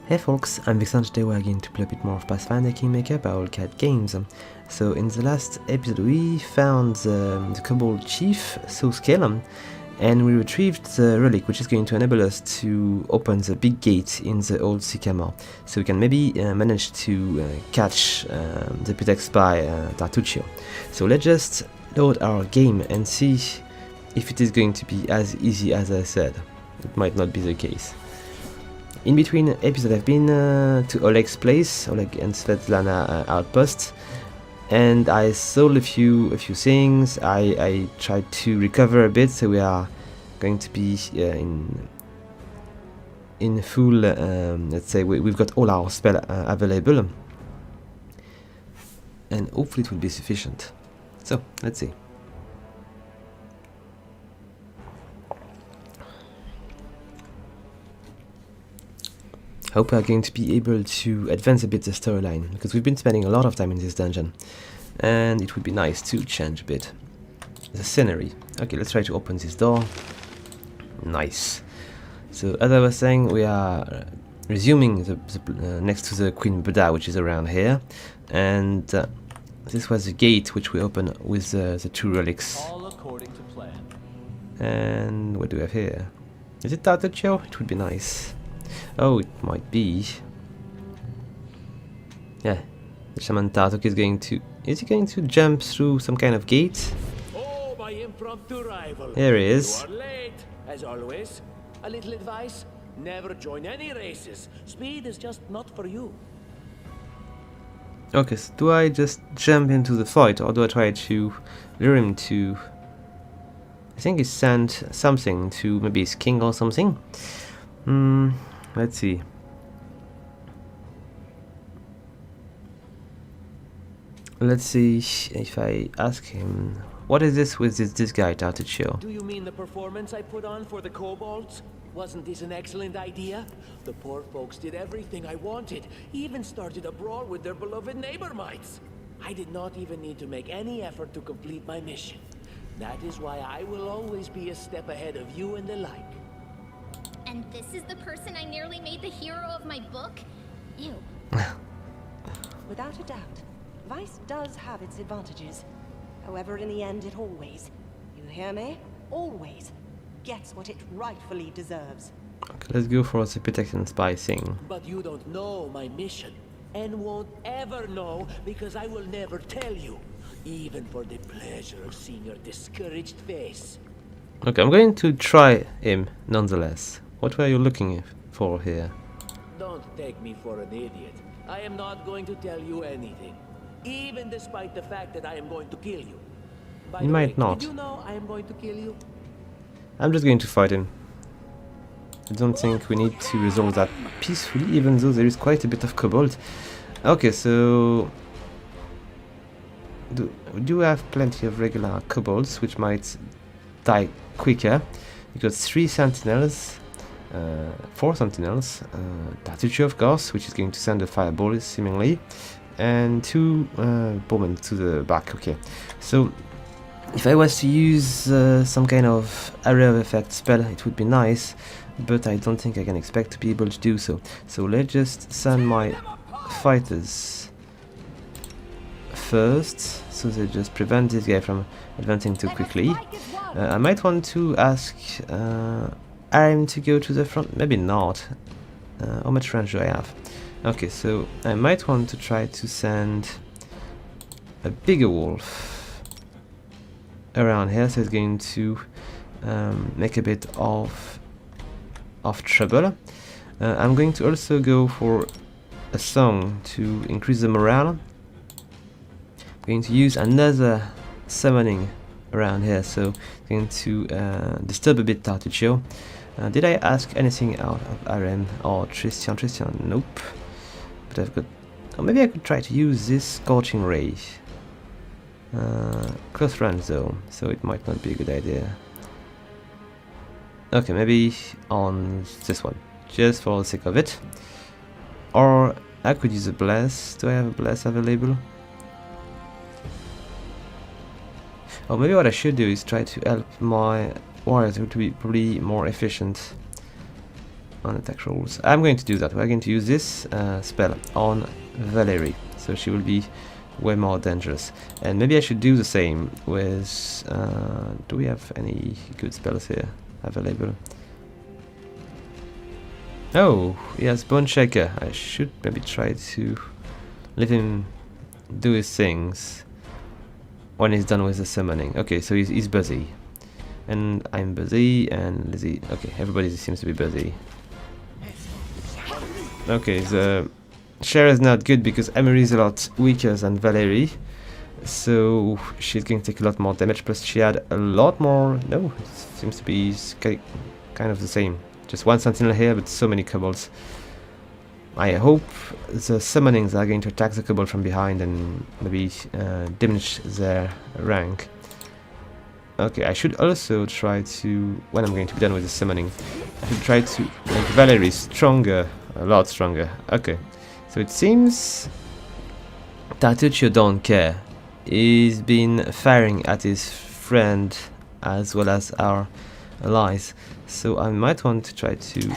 Hey folks, I'm Vixen. Today we're going to play a bit more of Pathfinder Kingmaker by Cat Games. So in the last episode we found the Kobold Chief, Scale, and we retrieved the relic which is going to enable us to open the big gate in the old sycamore. So we can maybe manage to catch the pretext spy Tartuccio. So let's just load our game and see if it is going to be as easy as I said. It might not be the case. In between episodes I've been to Oleg's place, Oleg and Svetlana outpost, and I sold a few things. I tried to recover a bit, so we are going to be in full, let's say we've got all our spell available, and hopefully it will be sufficient. So let's see. Hope we are going to be able to advance a bit the storyline, because we've been spending a lot of time in this dungeon, and it would be nice to change a bit the scenery. Okay, let's try to open this door. Nice. So as I was saying, we are resuming next to the Queen Buddha, which is around here, and this was the gate which we opened with the two relics. All according to plan. And what do we have here? Is it Tartuccio? It would be nice. Oh, it might be. Yeah, the Shaman Tartuk is going to... Is he going to jump through some kind of gate? Oh, my impromptu rival. There he is. You are late, as always. A little advice: never join any races. Speed is just not for you. Okay, so do I just jump into the fight, or do I try to lure him to... I think he sent something to maybe his king or something. Let's see. Let's see if I ask him, what is this with this guy, Tartuccio? Do you mean the performance I put on for the kobolds? Wasn't this an excellent idea? The poor folks did everything I wanted, even started a brawl with their beloved neighbor mites. I did not even need to make any effort to complete my mission. That is why I will always be a step ahead of you and the like. And this is the person I nearly made the hero of my book? Ew. Without a doubt, vice does have its advantages. However, in the end, it always, you hear me? Always gets what it rightfully deserves. Okay, let's go for the protection spy thing. But you don't know my mission, and won't ever know, because I will never tell you, even for the pleasure of seeing your discouraged face. Okay, I'm going to try him nonetheless. What were you looking for here? Don't take me for an idiot. I am not going to tell you anything, even despite the fact that I am going to kill you. By You the might way, not. Did you know I am going to kill you? I'm just going to fight him. I don't think we need to resolve that peacefully, even though there is quite a bit of kobold. Okay, so... We do have plenty of regular kobolds, which might die quicker. We got 3 sentinels, 4 sentinels, Tartuccio of course, which is going to send a fireball seemingly, and 2 bowmen to the back. Okay, so if I was to use some kind of area of effect spell, it would be nice, but I don't think I can expect to be able to do so. So let's just send my fighters first, so they just prevent this guy from advancing too quickly. I might want to ask Arim to go to the front, maybe not. How much range do I have? Okay, so I might want to try to send a bigger wolf around here, so it's going to make a bit of trouble. I'm going to also go for a song to increase the morale. I'm going to use another summoning around here, so I'm going to disturb a bit Tartuccio. Did I ask anything out of Arim or Tristan? Tristan, nope. But I've got... Oh, maybe I could try to use this Scorching Ray. Close range though, so it might not be a good idea. Okay, maybe on this one, just for the sake of it. Or I could use a Bless. Do I have a Bless available? Or maybe what I should do is try to help my warriors to be probably more efficient on attack rolls. I'm going to do that. We're going to use this spell on Valerie, so she will be way more dangerous. And maybe I should do the same with... do we have any good spells here available? Oh, he has Bone Shaker. I should maybe try to let him do his things when he's done with the summoning. Okay, so he's busy. And I'm busy, and Lizzie... Okay, everybody seems to be busy. Okay, the share is not good because Emery is a lot weaker than Valerie. So she's going to take a lot more damage, plus she had a lot more... No, it seems to be kind of the same. Just one sentinel here, but so many kobolds. I hope the summonings are going to attack the kobold from behind and maybe diminish their rank. Okay, I should also try to, when I'm going to be done with the summoning, I should try to make Valerie stronger, a lot stronger. Okay, so it seems Tartuccio don't care. He's been firing at his friend as well as our allies, so I might want to try to...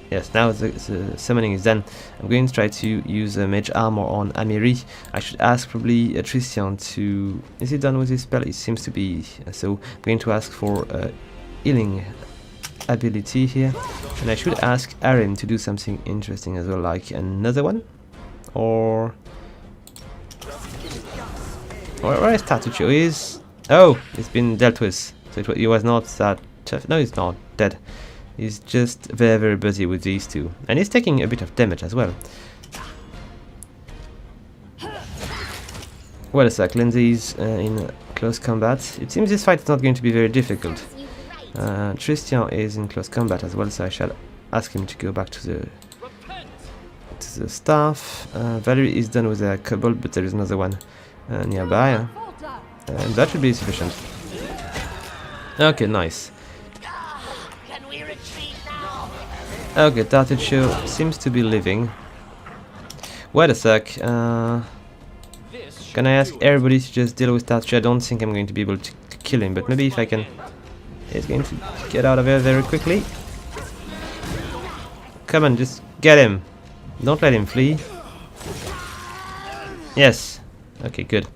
Yes, now the summoning is done. I'm going to try to use mage armor on Amiri. I should ask probably Tristian to... Is he done with his spell? It seems to be. So I'm going to ask for healing ability here. And I should ask Arim to do something interesting as well, like another one? Or... Where is Tartuccio? Is... Oh, it's been dealt with. So he was not that tough. No, he's not dead. He's just very, very busy with these two. And he's taking a bit of damage as well. Well, a sec, Lindsay's in close combat. It seems this fight is not going to be very difficult. Tristian is in close combat as well, so I shall ask him to go back to the staff. Valerie is done with a kobold, but there is another one nearby. And that should be sufficient. Okay, nice. Okay, Tartuccio seems to be living. Wait a sec. Can I ask everybody to just deal with Tartuccio? I don't think I'm going to be able to kill him, but maybe if I can... He's going to get out of here very quickly. Come on, just get him. Don't let him flee. Yes. Okay, good.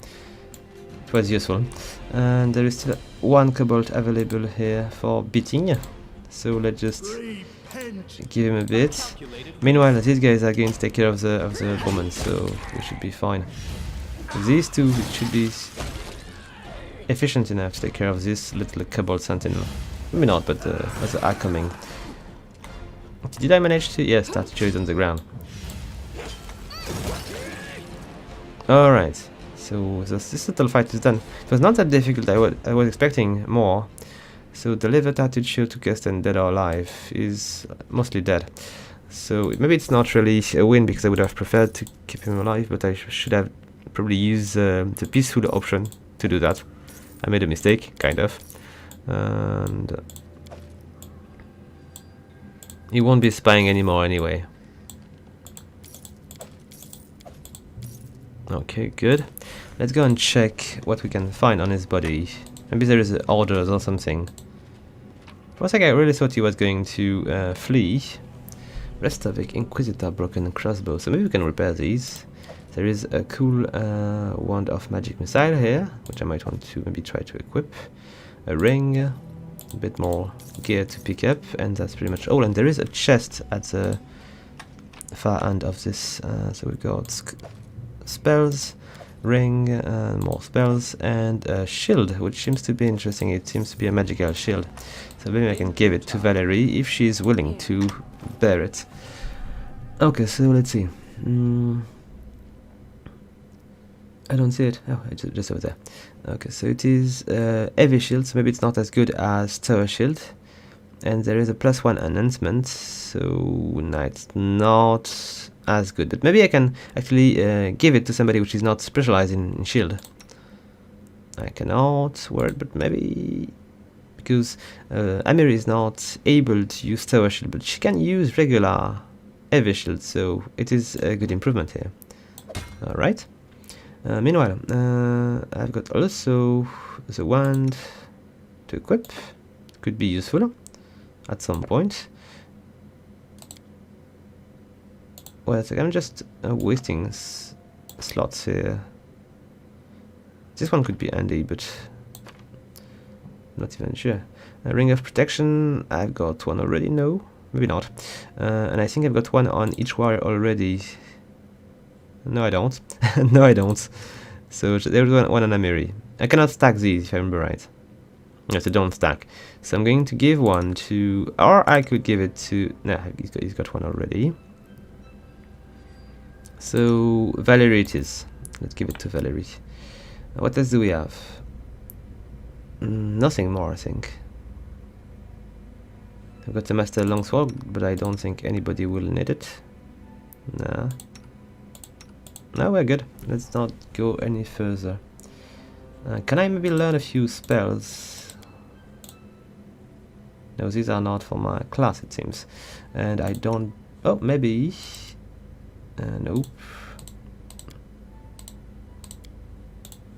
It was useful. And there is still one kobold available here for beating. So let's just... give him a bit. Meanwhile, these guys are going to take care of the woman, so we should be fine. These two should be efficient enough to take care of this little kobold sentinel. Maybe not, but as they are coming. Did I manage to? Yes, Tartuccio is on the ground. Alright, so this little fight is done. It was not that difficult. I was expecting more. So deliver Tartuccio to Keston, dead or alive, is mostly dead. So maybe it's not really a win because I would have preferred to keep him alive, but I should have probably used the peaceful option to do that. I made a mistake, kind of. And he won't be spying anymore anyway. Okay, good. Let's go and check what we can find on his body. Maybe there is orders or something. For a second, I really thought he was going to flee. Restavik, Inquisitor, broken crossbow. So maybe we can repair these. There is a cool wand of magic missile here, which I might want to maybe try to equip. A ring, a bit more gear to pick up, and that's pretty much all. And there is a chest at the far end of this. So we've got spells. Ring, more spells, and a shield, which seems to be interesting. It seems to be a magical shield, so maybe I can give it to Valerie if she's willing to bear it. Okay, so let's see. I don't see it. Oh, it's just over there. Okay, so it is heavy shield, so maybe it's not as good as tower shield. And there is a +1 enhancement, so no, it's not as good. But maybe I can actually give it to somebody which is not specialized in shield. I cannot word, but maybe because Amir is not able to use tower shield, but she can use regular heavy shield, so it is a good improvement here. All right. Meanwhile, I've got also the wand to equip. Could be useful at some point. Wait a second, I'm just wasting slots here. This one could be handy, but not even sure. A ring of protection, I've got one already, no, maybe not. And I think I've got one on each warrior already. No, I don't. No, I don't. So there's one on Amiri. I cannot stack these, if I remember right. No, so don't stack. So I'm going to give one to, or I could give it to, no, he's got one already. So Valerie it is. Let's give it to Valerie. What else do we have? Nothing more, I think. I've got the Master Longsword, but I don't think anybody will need it. Nah. No, we're good. Let's not go any further. Can I maybe learn a few spells? No, these are not for my class, it seems. And I don't... Oh, maybe... nope.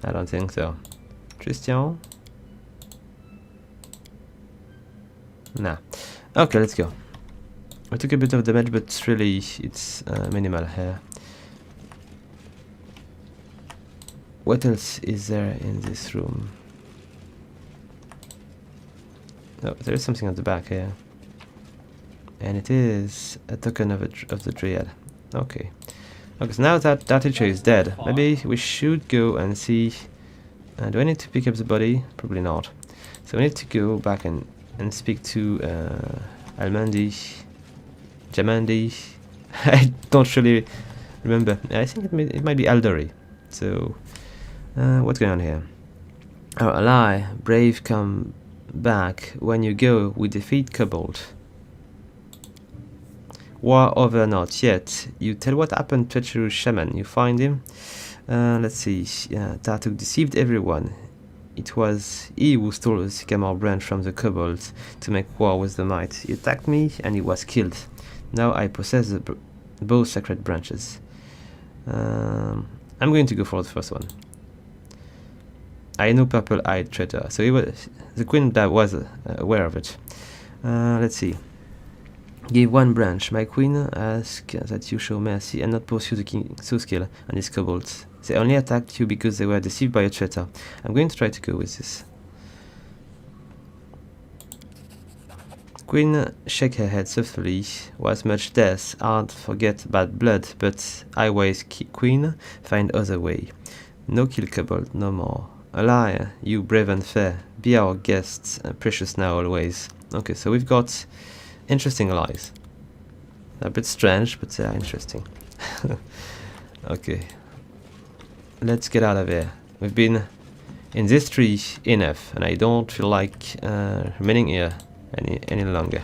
I don't think so. Christian? Nah. Okay, let's go. I took a bit of damage, but really it's minimal here. What else is there in this room? Oh, there is something at the back here. And it is a token of the Dryad. Okay. Okay, so now that teacher is dead, maybe we should go and see... do I need to pick up the body? Probably not. So we need to go back and speak to Almandi, Jamandi. I don't really remember. I think it might be Aldori. So, what's going on here? Oh, a lie. Brave, come back. When you go, we defeat Kobold. War over not yet. You tell what happened to treacherous shaman. You find him? Let's see. Tartuk deceived everyone. It was he who stole the sycamore branch from the kobolds to make war with the might. He attacked me and he was killed. Now I possess both sacred branches. I'm going to go for the first one. I know purple-eyed traitor. So the queen that was aware of it. Let's see. Give one branch. My queen ask that you show mercy and not pursue the king Soskill and his kobolds. They only attacked you because they were deceived by a traitor. I'm going to try to go with this. Queen shake her head softly. Was much death, hard forget bad blood, but I wise queen, find other way. No kill kobold, no more. A liar, you brave and fair. Be our guests, precious now always. Okay, so we've got interesting lies. They're a bit strange, but they are interesting. Okay. Let's get out of here. We've been in this tree enough, and I don't feel like remaining here any longer.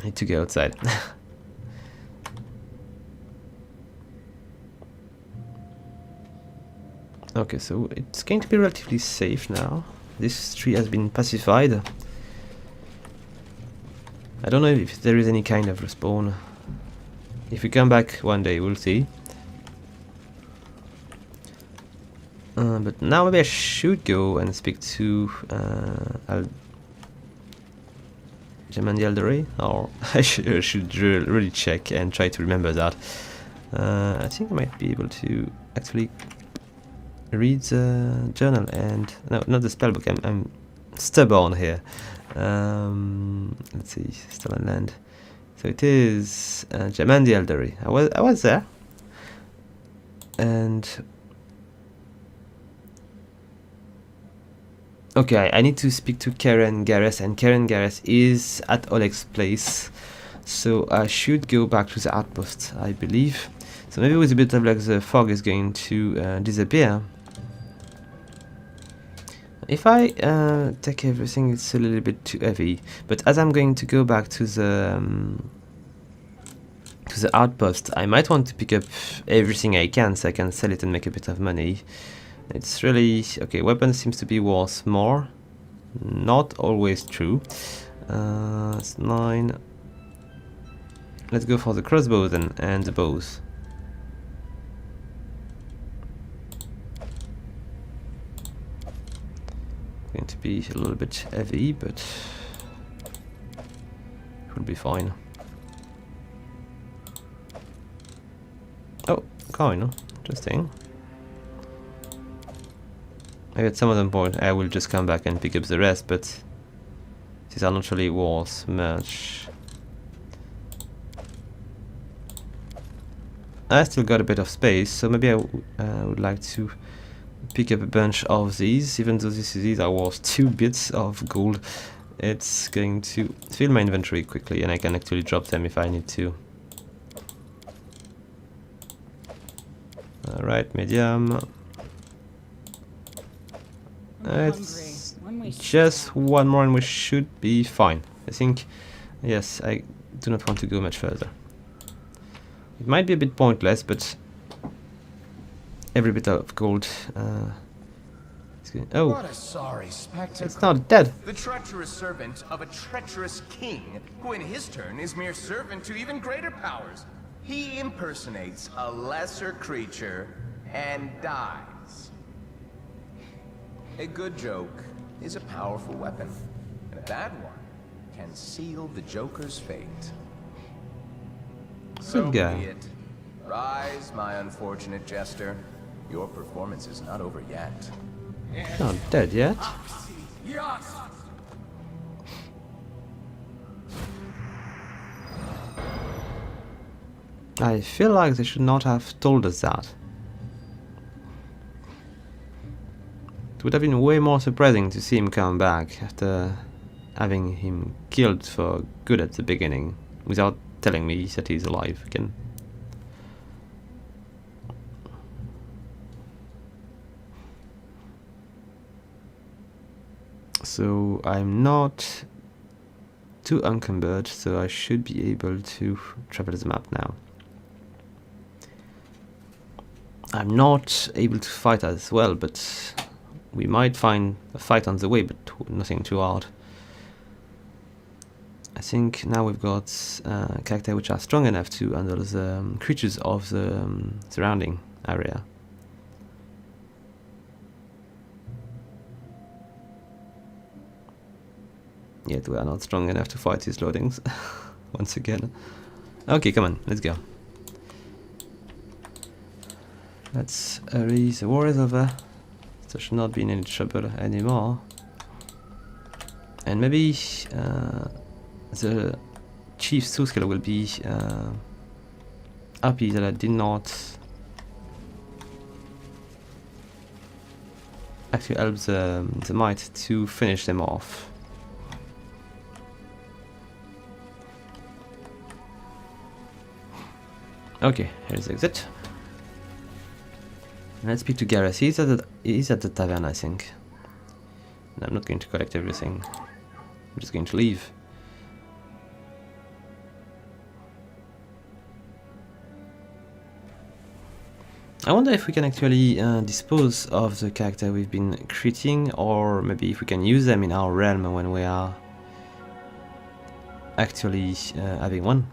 I need to go outside. Okay, so it's going to be relatively safe now. This tree has been pacified. I don't know if there is any kind of respawn. If we come back one day, we'll see. But now maybe I should go and speak to Shaman Tartuk, or I should really check and try to remember that. I think I might be able to actually read the journal and no, not the spellbook. I'm stubborn here. Let's see, stolen land. So it is Shaman Tartuk. I was there, and okay, I need to speak to Karen Gareth, and Karen Gareth is at Oleg's place. So I should go back to the outpost, I believe. So maybe with a bit of luck the fog is going to disappear. If I take everything, it's a little bit too heavy. But as I'm going to go back to the outpost, I might want to pick up everything I can so I can sell it and make a bit of money. It's really okay. Weapons seems to be worth more. Not always true. It's 9. Let's go for the crossbows and the bows. Going to be a little bit heavy, but it will be fine. coin. Interesting. Maybe at some other point I will just come back and pick up the rest, but these are not really worth much. I still got a bit of space, so maybe I would like to pick up a bunch of these, even though these are worth 2 bits of gold. It's going to fill my inventory quickly, and I can actually drop them if I need to. Alright, medium. It's just one more and we should be fine. I think, yes, I do not want to go much further. It might be a bit pointless, but every bit of gold oh, what a sorry spectacle. It's not dead. The treacherous servant of a treacherous king, who in his turn is mere servant to even greater powers. He impersonates a lesser creature and dies. A good joke is a powerful weapon, and a bad one can seal the Joker's fate. So be it. Rise, my unfortunate jester. Your performance is not over yet. Not dead yet. I feel like they should not have told us that. It would have been way more surprising to see him come back after having him killed for good at the beginning, without telling me that he's alive again. So I'm not too encumbered, so I should be able to travel the map now. I'm not able to fight as well, but we might find a fight on the way, but nothing too hard. I think now we've got characters which are strong enough to handle the creatures of the surrounding area. Yet we are not strong enough to fight these loadings once again. Okay, come on, let's go. Let's hurry, the war is over. So should not be in any trouble anymore. And maybe the chief Soothkiller will be happy that I did not actually help the might to finish them off. Okay, here's the exit. Let's speak to Gareth. He's at the tavern, I think. And I'm not going to collect everything. I'm just going to leave. I wonder if we can actually dispose of the character we've been creating, or maybe if we can use them in our realm when we are actually having one.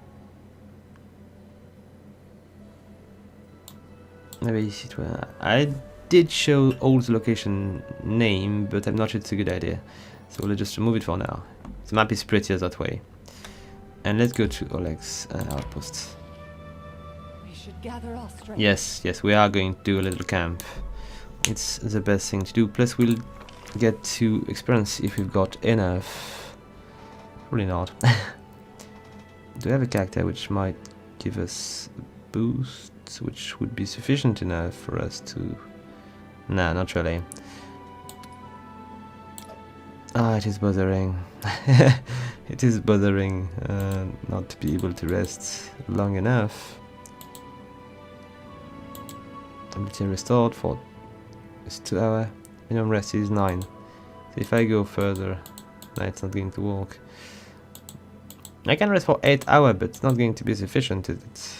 Maybe it will. I did show all the location name, but I'm not sure it's a good idea. So we'll just remove it for now. The map is prettier that way. And let's go to Oleg's outpost. We should gather our strength. Yes, we are going to do a little camp. It's the best thing to do. Plus we'll get to experience if we've got enough. Probably not. Do we have a character which might give us a boost? Which would be sufficient enough for us to... Nah, not really. Ah, it is bothering. It is bothering not to be able to rest long enough. Ability restored for... It's 2 hours. Minimum rest is 9. So if I go further, nah, it's not going to work. I can rest for 8 hours, but it's not going to be sufficient, is it?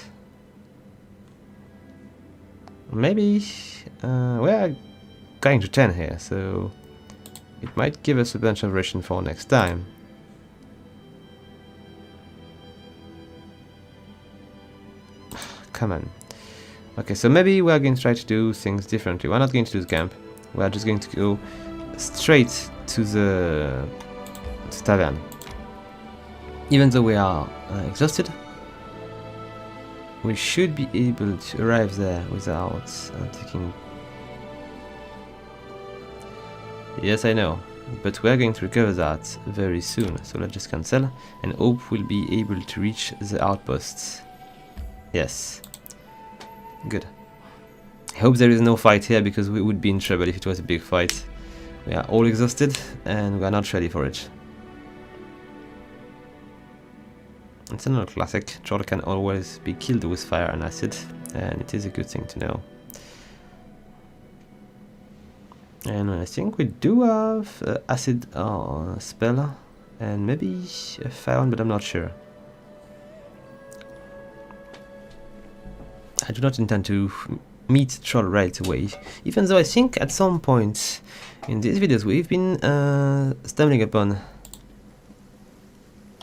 Maybe we are going to 10 here, so it might give us a bunch of ration for next time. Come on. Okay, so maybe we are going to try to do things differently. We're not going to do the camp. We are just going to go straight to the tavern. Even though we are exhausted, we should be able to arrive there without taking... Yes, I know, but we're going to recover that very soon, so let's just cancel and hope we'll be able to reach the outposts. Yes. Good. I hope there is no fight here, because we would be in trouble if it was a big fight. We are all exhausted and we are not ready for it. It's another classic. Troll can always be killed with fire and acid, and it is a good thing to know. And I think we do have acid spell and maybe a fire one, but I'm not sure. I do not intend to meet Troll right away, even though I think at some point in these videos we've been stumbling upon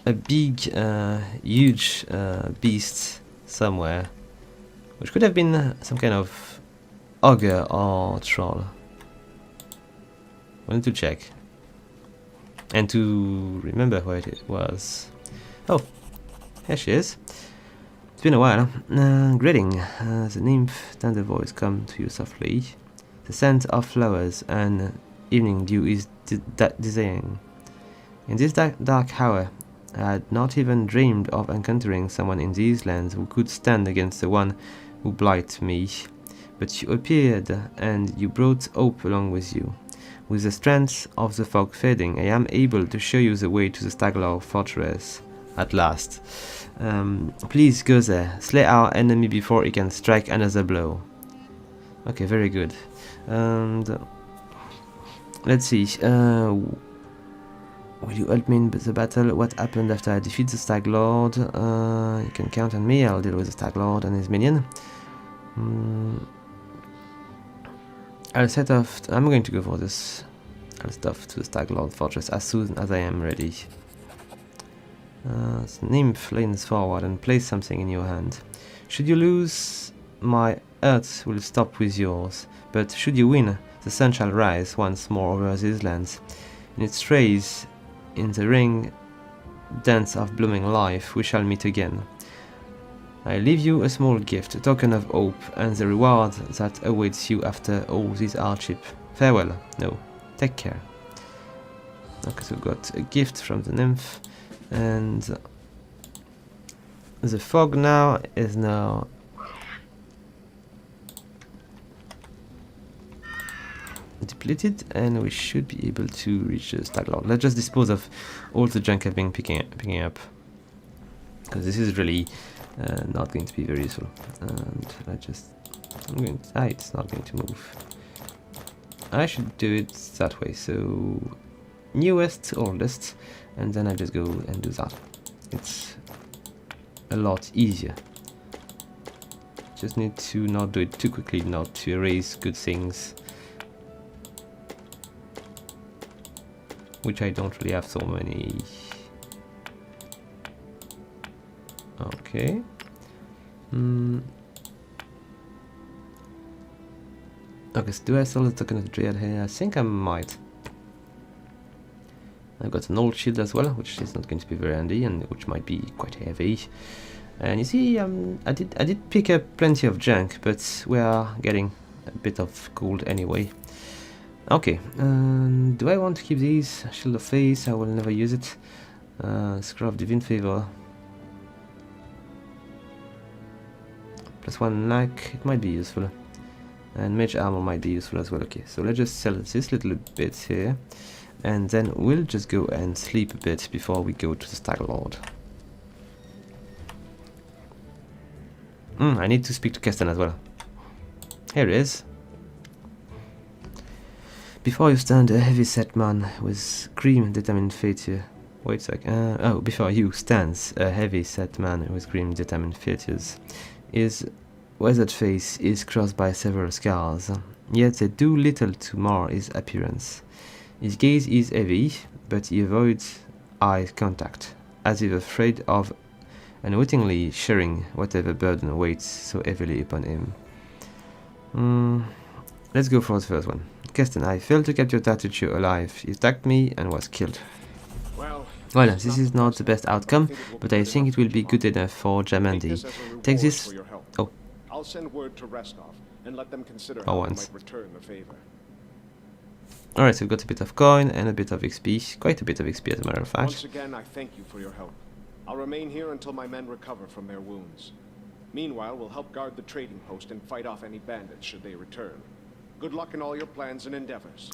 a big, huge beast somewhere, which could have been some kind of ogre or troll. I wanted to check and to remember where it was. Oh, here she is. It's been a while. Greeting. The nymph tender voice come to you softly. The scent of flowers and evening dew is desiring. In this dark hour, I had not even dreamed of encountering someone in these lands who could stand against the one who blighted me. But you appeared, and you brought hope along with you. With the strength of the fog fading, I am able to show you the way to the Stag fortress. At last. Please go there. Slay our enemy before he can strike another blow. Okay, very good. And let's see. Will you help me in the battle? What happened after I defeat the Stag Lord? You can count on me. I'll deal with the Stag Lord and his minion. I'll set off. I'm going to go for this. I'll set off to the Stag Lord fortress as soon as I am ready. The nymph leans forward and place something in your hand. Should you lose, my earth will stop with yours. But should you win, the sun shall rise once more over these lands. In its rays, in the ring dance of blooming life, we shall meet again. I leave you a small gift, a token of hope, and the reward that awaits you after all this hardship. Farewell. No, take care. Okay, so we got a gift from the nymph, and the fog now is now depleted, and we should be able to reach the Stag Lord. Let's just dispose of all the junk I've been picking up, because this is really not going to be very useful. And it's not going to move. I should do it that way. So newest, oldest, and then I just go and do that. It's a lot easier. Just need to not do it too quickly, not to erase good things, which I don't really have so many. Okay. Okay, so do I still have the token of Dryad here? I think I might. I've got an old shield as well, which is not going to be very handy, and which might be quite heavy. And you see, I did pick up plenty of junk, but we are getting a bit of gold anyway. Okay, do I want to keep these? Shield of Face, I will never use it. Scroll of Divine Favor. +1 lack, it might be useful. And Mage Armor might be useful as well. Okay, so let's just sell this little bit here. And then we'll just go and sleep a bit before we go to the Stag Lord. I need to speak to Keston as well. Here he is. Before you stand a heavy-set man with grim, determined features. Wait a sec. Oh, before you stands a heavy-set man with grim, determined features. His weathered face is crossed by several scars, yet they do little to mar his appearance. His gaze is heavy, but he avoids eye contact, as if afraid of unwittingly sharing whatever burden weighs so heavily upon him. Let's go for the first one. Keston, I failed to capture Tartuk alive. He attacked me and was killed. Well, Well, this is not the best outcome, but I think it will be good enough for Jamandi. Take this. Oh. I'll send word to Restov and let them consider Oh, how I once. might return the favor. Alright, so we've got a bit of coin and a bit of XP. Quite a bit of XP, as a matter of Once fact. again, I thank you for your help. I'll remain here until my men recover from their wounds. Meanwhile, we'll help guard the trading post and fight off any bandits should they return. Good luck in all your plans and endeavors.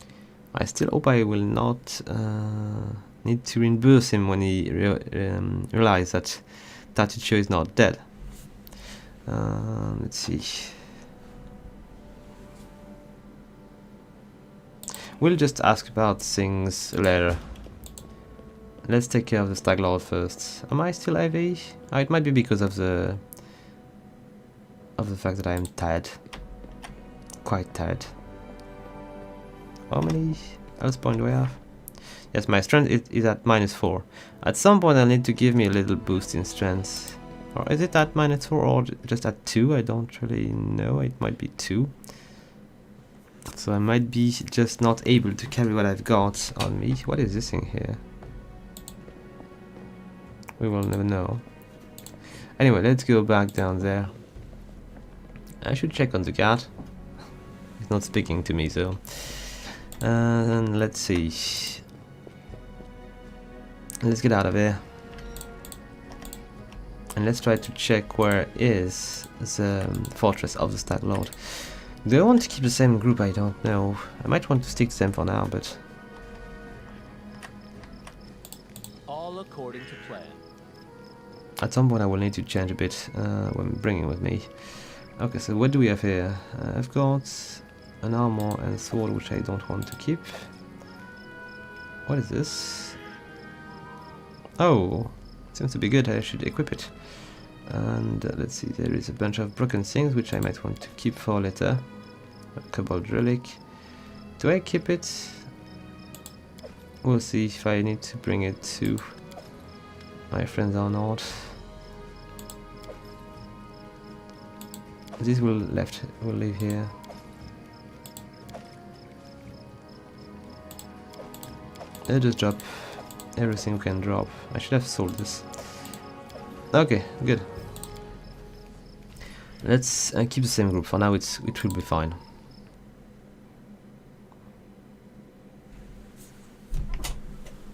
I still hope I will not need to reimburse him when he realizes that Taticho is not dead. Let's see. We'll just ask about things later. Let's take care of the Stag Lord first. Am I still AV? Oh, it might be because of the fact that I am tired. Quite tired. How many health points do I have? Yes, my strength is at -4. At some point I'll need to give me a little boost in strength. Or is it at -4 or just at 2? I don't really know. It might be 2. So I might be just not able to carry what I've got on me. What is this thing here? We will never know. Anyway, let's go back down there. I should check on the guard. He's not speaking to me, so... and let's see. Let's get out of here. And let's try to check where is the fortress of the Stag Lord. Do I want to keep the same group? I don't know. I might want to stick to them for now, but... All according to plan. At some point I will need to change a bit when bringing with me. Okay, so what do we have here? I've got an armor and a sword which I don't want to keep. What is this? Oh, seems to be good. I should equip it. And let's see, there is a bunch of broken things which I might want to keep for later. A Cobalt relic. Do I keep it? We'll see if I need to bring it to my friends or not. This will leave here. I'll just drop everything we can drop. I should have sold this. Okay, good. Let's keep the same group for now. It will be fine.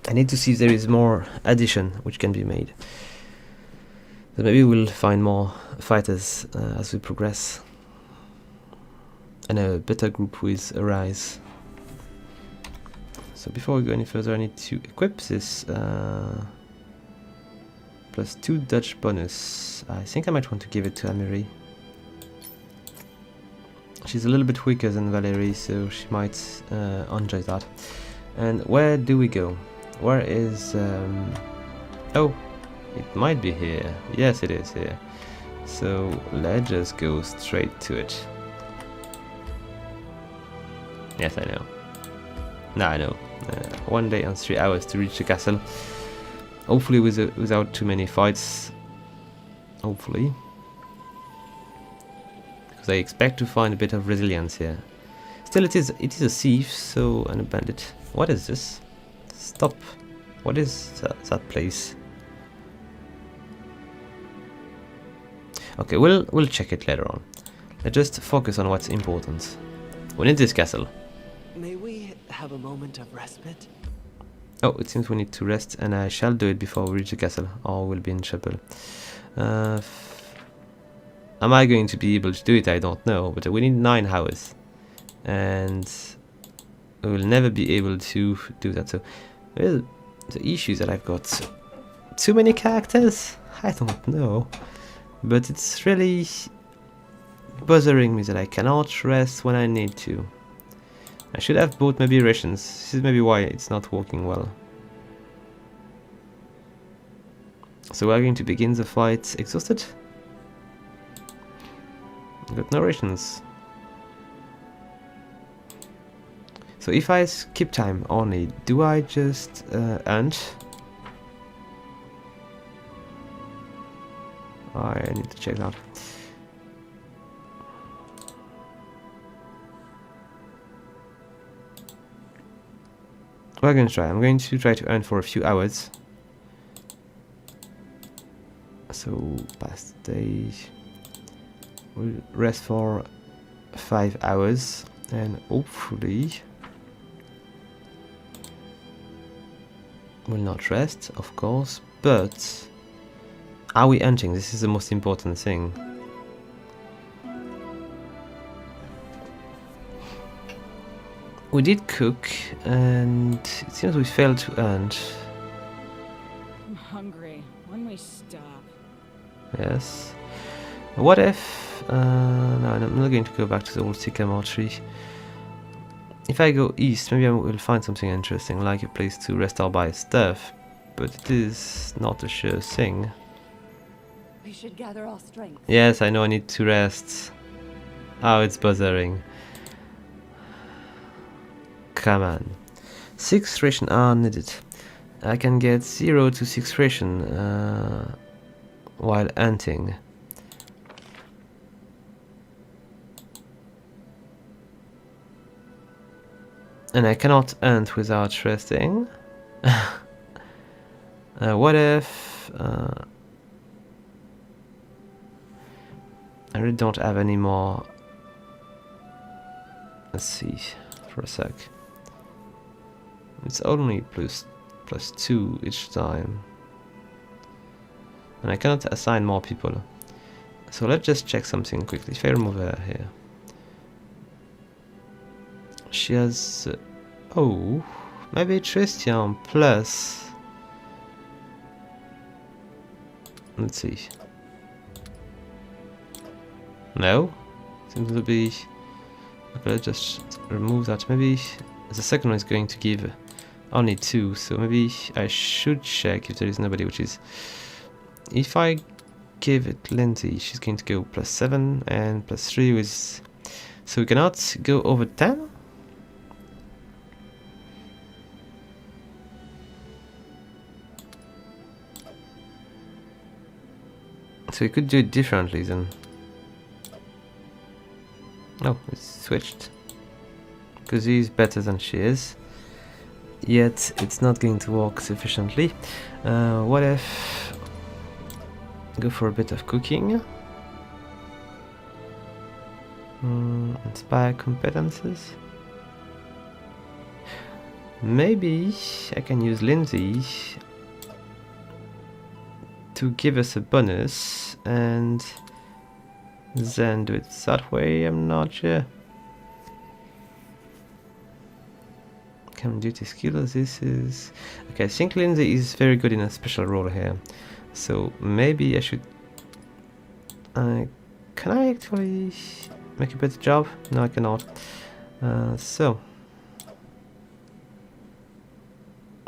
I need to see if there is more addition which can be made. So maybe we'll find more fighters as we progress, and a better group will arise. So before we go any further, I need to equip this +2 Dutch bonus. I think I might want to give it to Amiri. She's a little bit weaker than Valerie, so she might enjoy that. And where do we go? Where is... oh, it might be here. Yes, it is here. So let's just go straight to it. Yes, I know. No, I know. 1 day and 3 hours to reach the castle. Hopefully without too many fights. Hopefully. Because I expect to find a bit of resilience here. Still, it is a thief, so, and a bandit. What is this? Stop. What is that place? Okay, we'll check it later on. Let's just focus on what's important. We need this castle. May we have a moment of respite? Oh, it seems we need to rest, and I shall do it before we reach the castle, or we'll be in trouble. Am I going to be able to do it? I don't know, but we need 9 hours. And we will never be able to do that. So, well, the issue is that I've got too many characters? I don't know. But it's really bothering me that I cannot rest when I need to. I should have bought maybe rations. This is maybe why it's not working well. So we're going to begin the fight exhausted? Got no rations. So if I skip time only, do I just hunt? I need to check that. We're going to try. I'm going to try to earn for a few hours. So past day. We'll rest for 5 hours and hopefully we'll not rest, of course, but are we hunting? This is the most important thing. We did cook and it seems we failed to hunt. I'm hungry. When we stop. Yes. What if... no, I'm not going to go back to the old sycamore tree. If I go east, maybe I will find something interesting, like a place to rest or buy stuff. But it is not a sure thing. We should gather our strength. Yes, I know I need to rest. Oh, it's bothering. Come on. 6 ration are needed. I can get 0 to 6 ration while hunting. And I cannot hunt without resting. What if... I really don't have any more... Let's see, for a sec. It's only plus 2 each time. And I cannot assign more people. So let's just check something quickly. If I remove her here. She has... oh, maybe Christian plus... Let's see. No? Seems to be... Okay, let's just remove that. Maybe the second one is going to give only 2, so maybe I should check if there is nobody, which is... If I give it Lindsay, she's going to go plus 7 and plus 3 with... So we cannot go over 10? So we could do it differently then. Oh, it's switched. Because he's better than she is. Yet it's not going to work sufficiently. What if... Go for a bit of cooking. Inspire competences. Maybe I can use Lindsay to give us a bonus and then do it that way. I'm not sure. Common duty skills, this is... Okay, I think Lindsay is very good in a special role here. So maybe I should... can I actually make a better job? No, I cannot. So...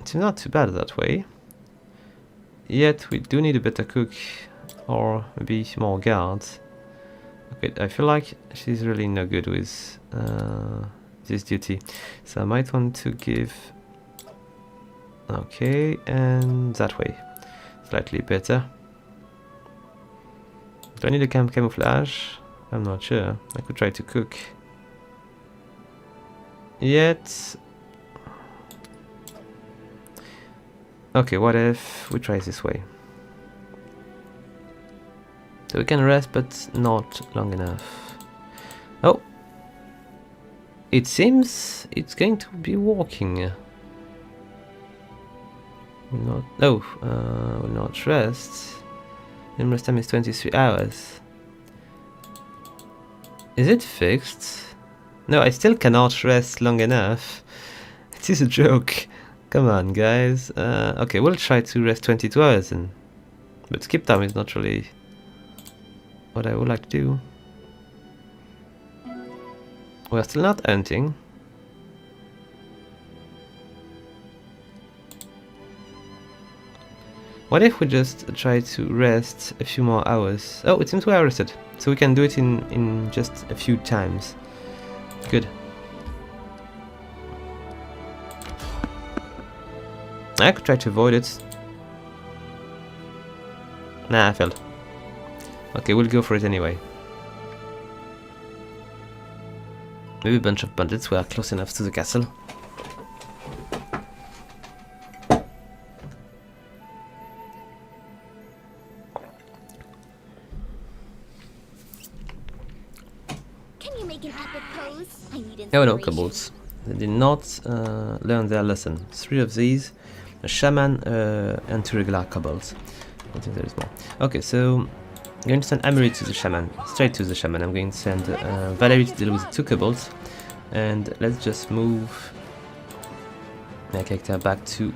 It's not too bad that way. Yet we do need a better cook, or maybe more guards. Okay, I feel like she's really no good with this duty, so I might want to give... Okay, and that way, slightly better. Do I need a camouflage? I'm not sure. I could try to cook. Yet... Okay, what if we try this way? So we can rest, but not long enough. Oh! It seems it's going to be walking. Will not... No, will not rest. Minimum rest time is 23 hours. Is it fixed? No, I still cannot rest long enough. It is a joke. Come on, guys. Okay, we'll try to rest 22 hours then. But skip time is not really what I would like to do. We're still not hunting. What if we just try to rest a few more hours? Oh, it seems we are rested. So we can do it in just a few times. Good. I could try to avoid it. Nah, I failed. Okay, we'll go for it anyway. Maybe a bunch of bandits were close enough to the castle. make an epic pose. I need Oh no, inspiration. kobolds. They did not learn their lesson. 3 of these, a shaman and 2 regular kobolds. I think there is more. Okay, so I'm going to send Amory to the shaman, straight to the shaman. I'm going to send Valerie to deal with the 2 kobolds. And let's just move my character back to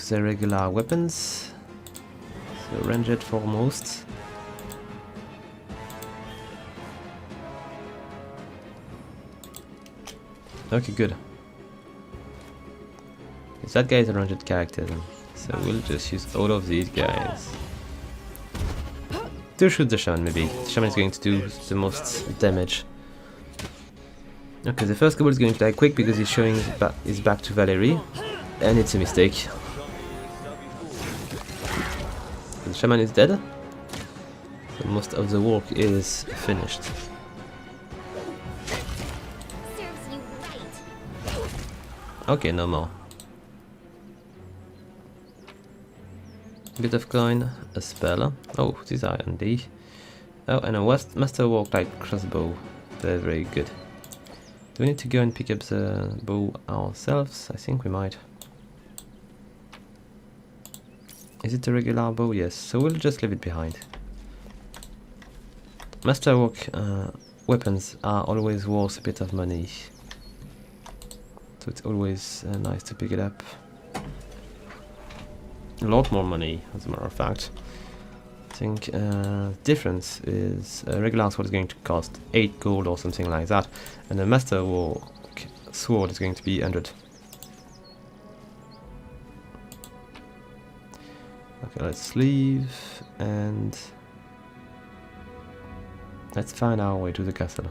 the regular weapons. So ranged foremost. Okay, good. Because that guy is a ranged character then. So we'll just use all of these guys to shoot the shaman maybe. The shaman is going to do the most damage. Okay, the first kobold is going to die quick because he's showing his back to Valerie. And it's a mistake. The shaman is dead. So most of the work is finished. Serves you right. Okay, no more. Bit of coin, a spell. Oh, these are handy. Oh, and a masterwork type crossbow. Very, very good. Do we need to go and pick up the bow ourselves? I think we might. Is it a regular bow? Yes, so we'll just leave it behind. Masterwork weapons are always worth a bit of money. So it's always nice to pick it up. A lot more money, as a matter of fact. I think difference is a regular sword is going to cost 8 gold or something like that, and a masterwork sword is going to be 100. Okay, let's leave and let's find our way to the castle.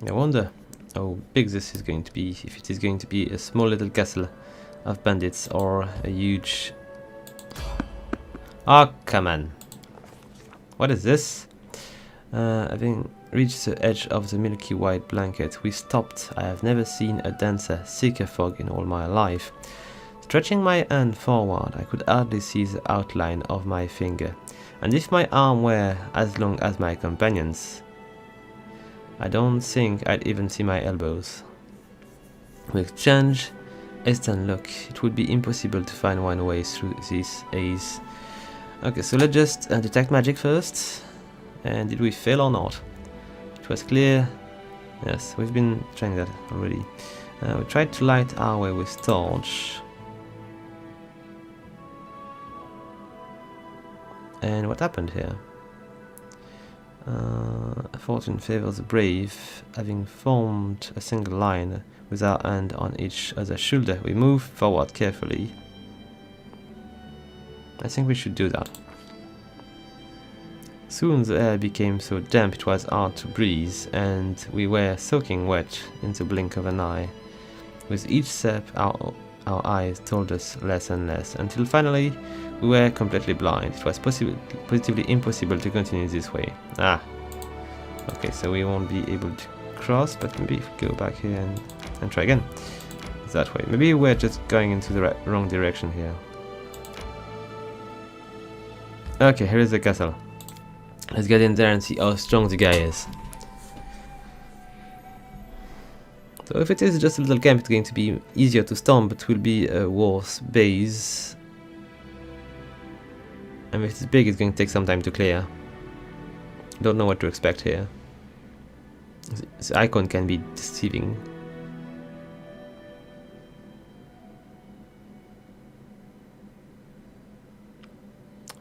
I wonder how big this is going to be, if it is going to be a small little castle of bandits or a huge... Oh, come on. What is this? Having reached the edge of the milky white blanket, we stopped. I have never seen a denser, thicker fog in all my life. Stretching my hand forward, I could hardly see the outline of my finger, and if my arm were as long as my companion's, I don't think I'd even see my elbows. We exchange instant look. It would be impossible to find one way through this haze. Okay, so let's just detect magic first. And did we fail or not? It was clear. Yes, we've been trying that already. We tried to light our way with torch. And what happened here? Fortune favors the brave. Having formed a single line with our hand on each other's shoulder, we move forward carefully. I think we should do that. Soon the air became so damp it was hard to breathe, and we were soaking wet in the blink of an eye. With each step, our eyes told us less and less, until finally we were completely blind. It was positively impossible to continue this way. Ah. Okay, so we won't be able to cross, but maybe if we go back here and try again. That way. Maybe we're just going into the wrong direction here. Okay, here is the castle. Let's get in there and see how strong the guy is. So if it is just a little camp, it's going to be easier to storm, but will be a worse base. And if it's big, it's going to take some time to clear. Don't know what to expect here. The icon can be deceiving.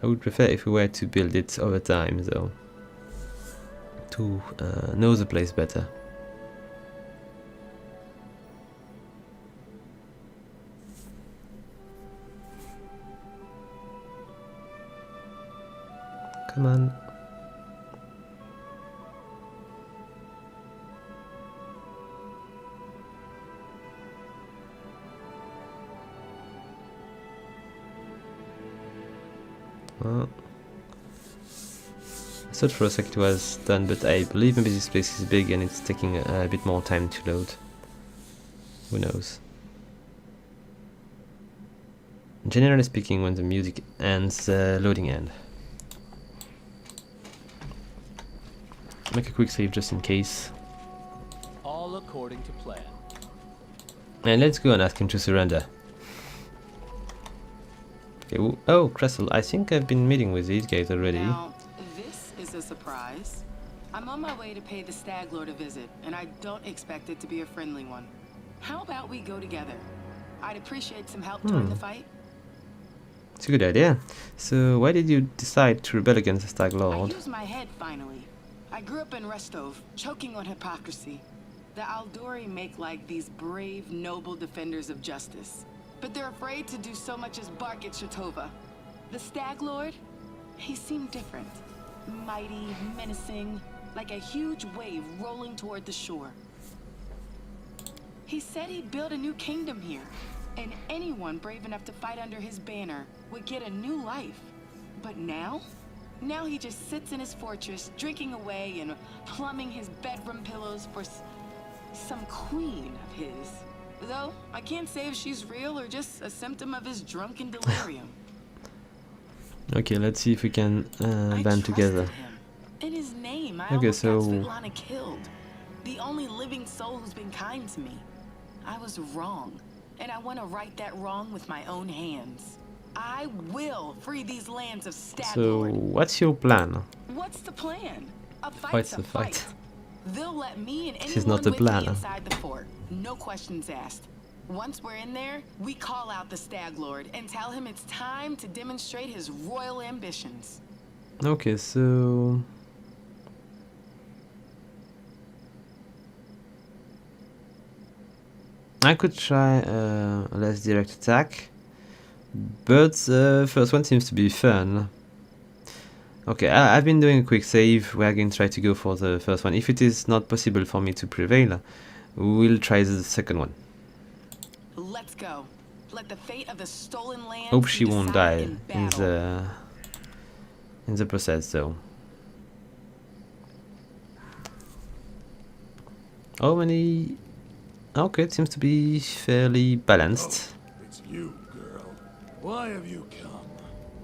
I would prefer if we were to build it over time, though, to know the place better. Come on. I thought for a sec it was done, but I believe maybe this place is big and it's taking a bit more time to load. Who knows? Generally speaking, when the music ends, loading end. Make a quick save just in case. All according to plan. And let's go and ask him to surrender. Okay, oh, Cressel, I think I've been meeting with these guys already. Now, this is a surprise. I'm on my way to pay the Stag Lord a visit, and I don't expect it to be a friendly one. How about we go together? I'd appreciate some help during the fight. It's a good idea. So, why did you decide to rebel against the Stag Lord? I used my head, finally. I grew up in Restov, choking on hypocrisy. The Aldori make like these brave, noble defenders of justice. But they're afraid to do so much as bark at Shatova. The Stag Lord? He seemed different. Mighty, menacing, like a huge wave rolling toward the shore. He said he'd build a new kingdom here, and anyone brave enough to fight under his banner would get a new life. But now? Now he just sits in his fortress, drinking away and plumbing his bedroom pillows for some queen of his. Though, I can't say if she's real or just a symptom of his drunken delirium. Okay, let's see if we can band together. Him. In his name, I Okay, almost got so Svetlana killed. The only living soul who's been kind to me. I was wrong, and I want to right that wrong with my own hands. I will free these lands of Stag Lord. So, what's your plan? What's the plan? A Fight's fight's a a fight. fight. They'll let me and This is anyone not the with plan. me inside the fort. No questions asked. Once we're in there, we call out the Stag Lord and tell him it's time to demonstrate his royal ambitions. Okay, so... I could try a less direct attack, but the first one seems to be fun. Okay, I've been doing a quick save. We're going to try to go for the first one. If it is not possible for me to prevail, we'll try the second one. Let's go. Let the fate of the stolen land. Hope she won't die in the process, though. How many? Okay, it seems to be fairly balanced. Oh, it's you, girl. Why have you come?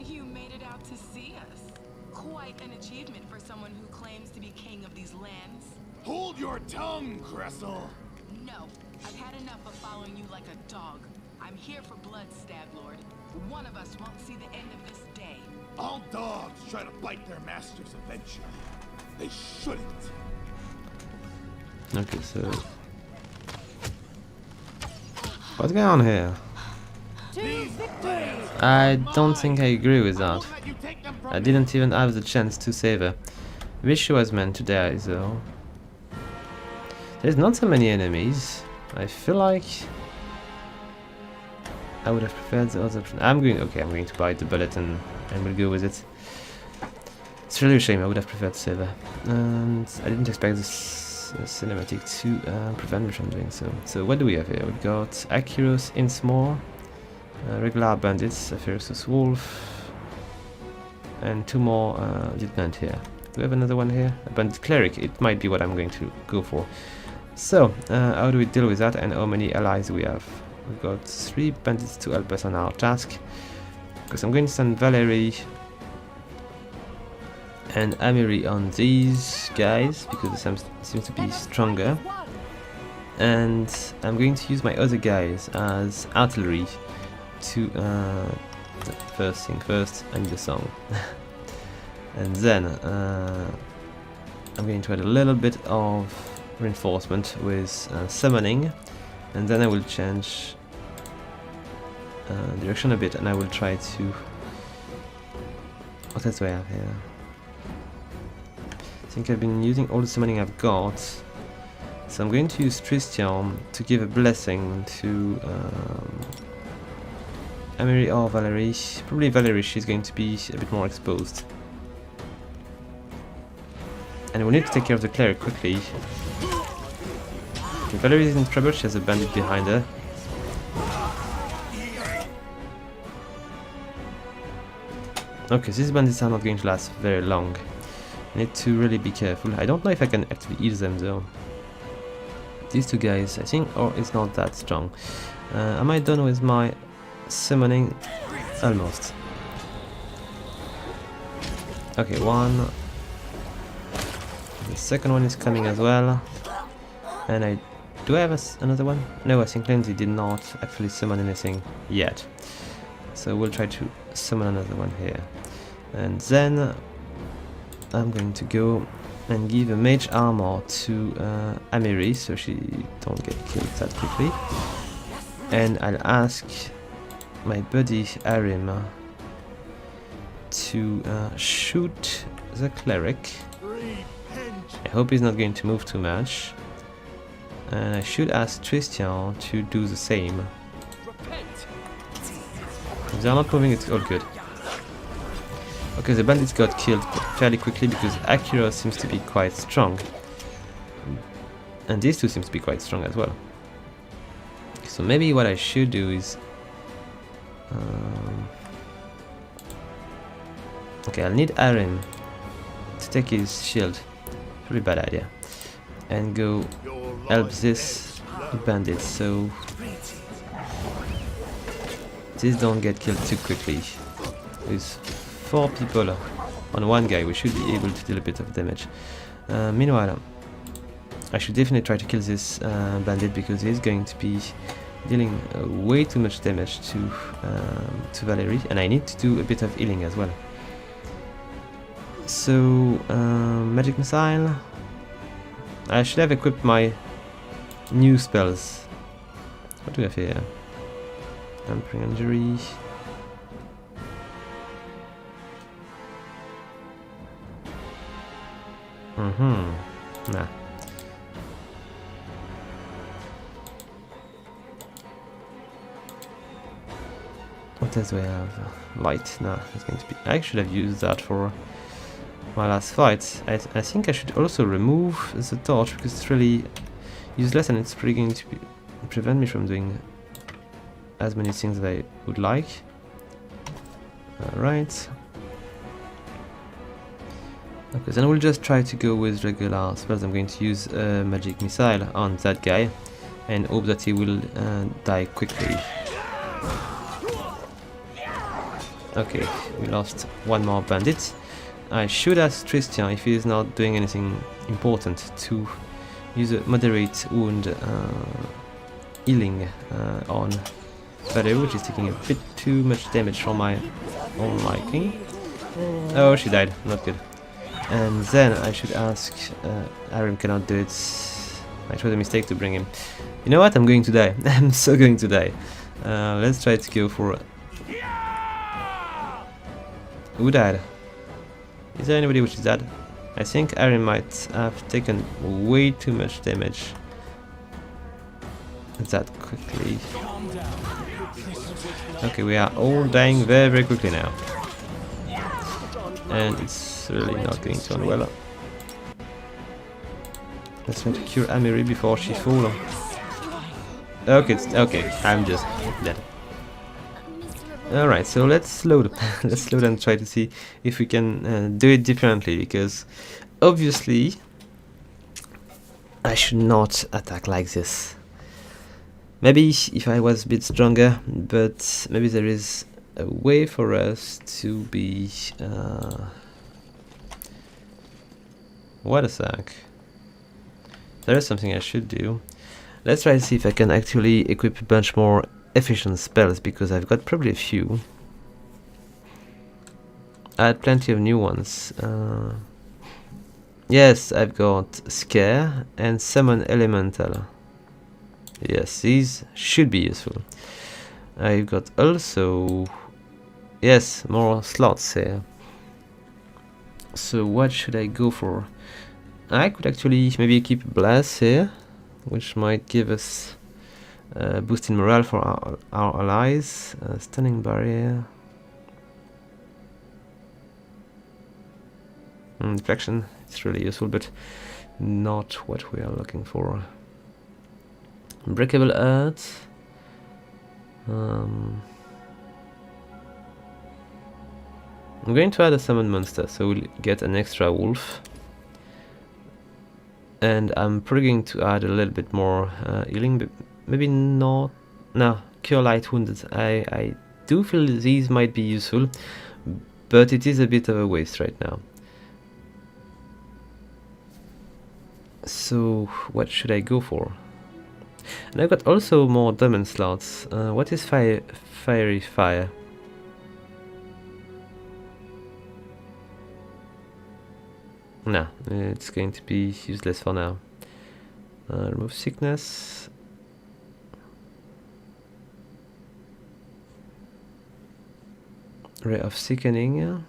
You made it out to see us. Quite an achievement for someone who claims to be king of these lands. Hold your tongue, Cressel. No, I've had enough of following you like a dog. I'm here for blood, Stag Lord. One of us won't see the end of this day. All dogs try to bite their masters eventually. They shouldn't. Okay, so... what's going on here? I don't think I agree with that. I didn't even have the chance to save her. Wish she was meant to die, though. There's not so many enemies. I feel like I would have preferred the other option. I'm going to bite the bullet and we'll go with it. It's really a shame. I would have preferred to save her, and I didn't expect this cinematic to prevent me from doing so. So what do we have here? We've got Akyros, Innsmore, regular bandits, Ferocious Wolf, and two more lieutenant here. Do we have another one here? A bandit cleric. It might be what I'm going to go for. So how do we deal with that, and how many allies do we have? We've got 3 bandits to help us on our task, because I'm going to send Valerie and Amiri on these guys, because they seem to be stronger. And I'm going to use my other guys as artillery to... first thing first, I need a song. And then I'm going to add a little bit of reinforcement with summoning, and then I will change direction a bit, and I will try to... what else do I have here? I think I've been using all the summoning I've got, so I'm going to use Tristian to give a blessing to Amiri or Valerie. Probably Valerie, she's going to be a bit more exposed. And we need to take care of the cleric quickly. If Valerie is in trouble, she has a bandit behind her. Okay, these bandits are not going to last very long. I need to really be careful. I don't know if I can actually eat them though. These two guys, I think, it's not that strong. Am I done with my summoning? Almost. Okay, one. The second one is coming as well. And I... Do I have another one? No, I think Lindsay did not actually summon anything yet. So we'll try to summon another one here. And then I'm going to go and give a mage armor to Amiri so she don't get killed that quickly. And I'll ask my buddy Arim to shoot the cleric. I hope he's not going to move too much. And I should ask Tristan to do the same. If they're not moving, it's all good. Okay, the bandits got killed fairly quickly because Akira seems to be quite strong. And these two seems to be quite strong as well. So maybe what I should do is... okay, I'll need Arim to take his shield. Pretty bad idea. And go help this bandit so these don't get killed too quickly. With 4 people on one guy, we should be able to deal a bit of damage. Meanwhile, I should definitely try to kill this bandit because he's going to be dealing way too much damage to Valerie, and I need to do a bit of healing as well. So, magic missile. I should have equipped my new spells. What do we have here? Hampering injury. Nah. What else do I have? Light. Nah, it's going to be... I should have used that for my last fight. I think I should also remove the torch because it's really useless and it's probably going to prevent me from doing as many things as I would like. Alright. Okay, then we'll just try to go with regular spells. I'm going to use a magic missile on that guy and hope that he will die quickly. Okay, we lost one more bandit. I should ask Tristan if he is not doing anything important to use a moderate wound healing on Valerie, which is taking a bit too much damage for my own liking. Oh, she died. Not good. And then I should ask... Arim cannot do it. It was a mistake to bring him. You know what? I'm going to die. I'm so going to die. Let's try to go for... Who died? Is there anybody which is dead? I think Arim might have taken way too much damage that quickly. Okay, we are all dying very, very quickly now. And it's really not going to end well. Let's try to cure Amiri before she falls. Okay, okay, I'm just dead. Alright, so let's load. Let's load and try to see if we can do it differently, because obviously I should not attack like this. Maybe if I was a bit stronger, but maybe there is a way for us to be... What a sec. There is something I should do. Let's try to see if I can actually equip a bunch more efficient spells, because I've got probably a few. I had plenty of new ones. Yes, I've got Scare and Summon Elemental. Yes, these should be useful. I've got also... Yes, more slots here. So what should I go for? I could actually maybe keep Blast here, which might give us boost in morale for our allies. Stunning Barrier. Deflection, it's really useful, but not what we are looking for. Breakable Earth. I'm going to add a summon monster, so we'll get an extra wolf. And I'm probably going to add a little bit more healing, but maybe not. No, Cure Light Wounded. I do feel these might be useful, but it is a bit of a waste right now. So what should I go for? And I've got also more diamond slots. What is fiery fire? Nah, it's going to be useless for now. Remove sickness. Ray of sickening.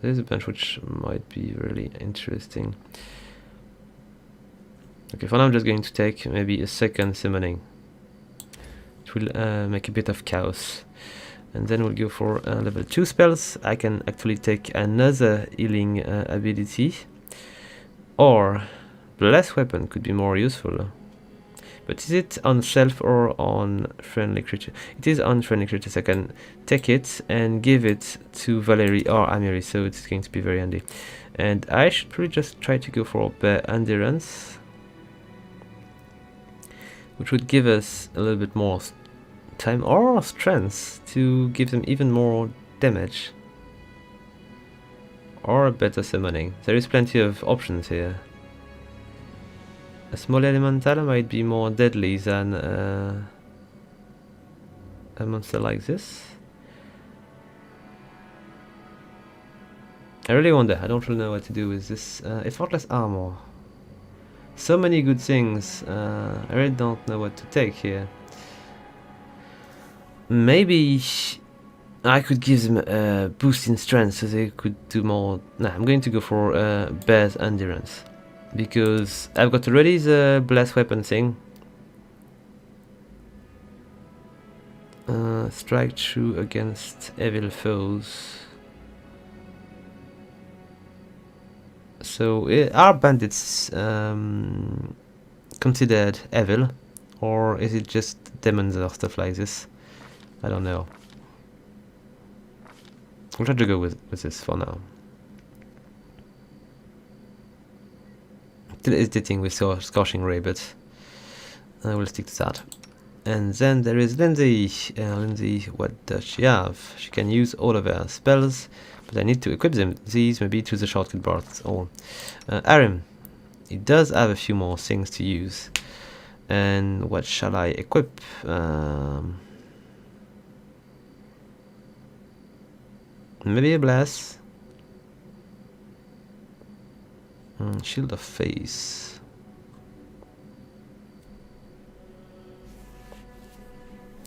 There's a bunch which might be really interesting. Okay, for now I'm just going to take maybe a second summoning. It will make a bit of chaos. And then we'll go for level 2 spells. I can actually take another healing ability. Or Bless Weapon could be more useful. But is it on self or on friendly creature? It is on friendly creatures. I can take it and give it to Valerie or Amiri, so it's going to be very handy. And I should probably just try to go for Bear Endurance, which would give us a little bit more time or strength to give them even more damage. Or a better summoning. There is plenty of options here. A small elemental might be more deadly than a monster like this. I really wonder. I don't really know what to do with this. Effortless armor. So many good things. I really don't know what to take here. Maybe I could give them a boost in strength so they could do more. Nah, I'm going to go for Bear's Endurance. Because I've got already the blast weapon thing. Strike true against evil foes. So are bandits considered evil, or is it just demons or stuff like this? I don't know. We'll try to go with this for now. Still hesitating with Scorching Ray, but I will stick to that. And then there is Lindsay. Lindsay, what does she have? She can use all of her spells, but I need to equip them. These maybe to the shortcut bar, that's all. Arim, he does have a few more things to use. And what shall I equip? Maybe a blast. Shield of Face.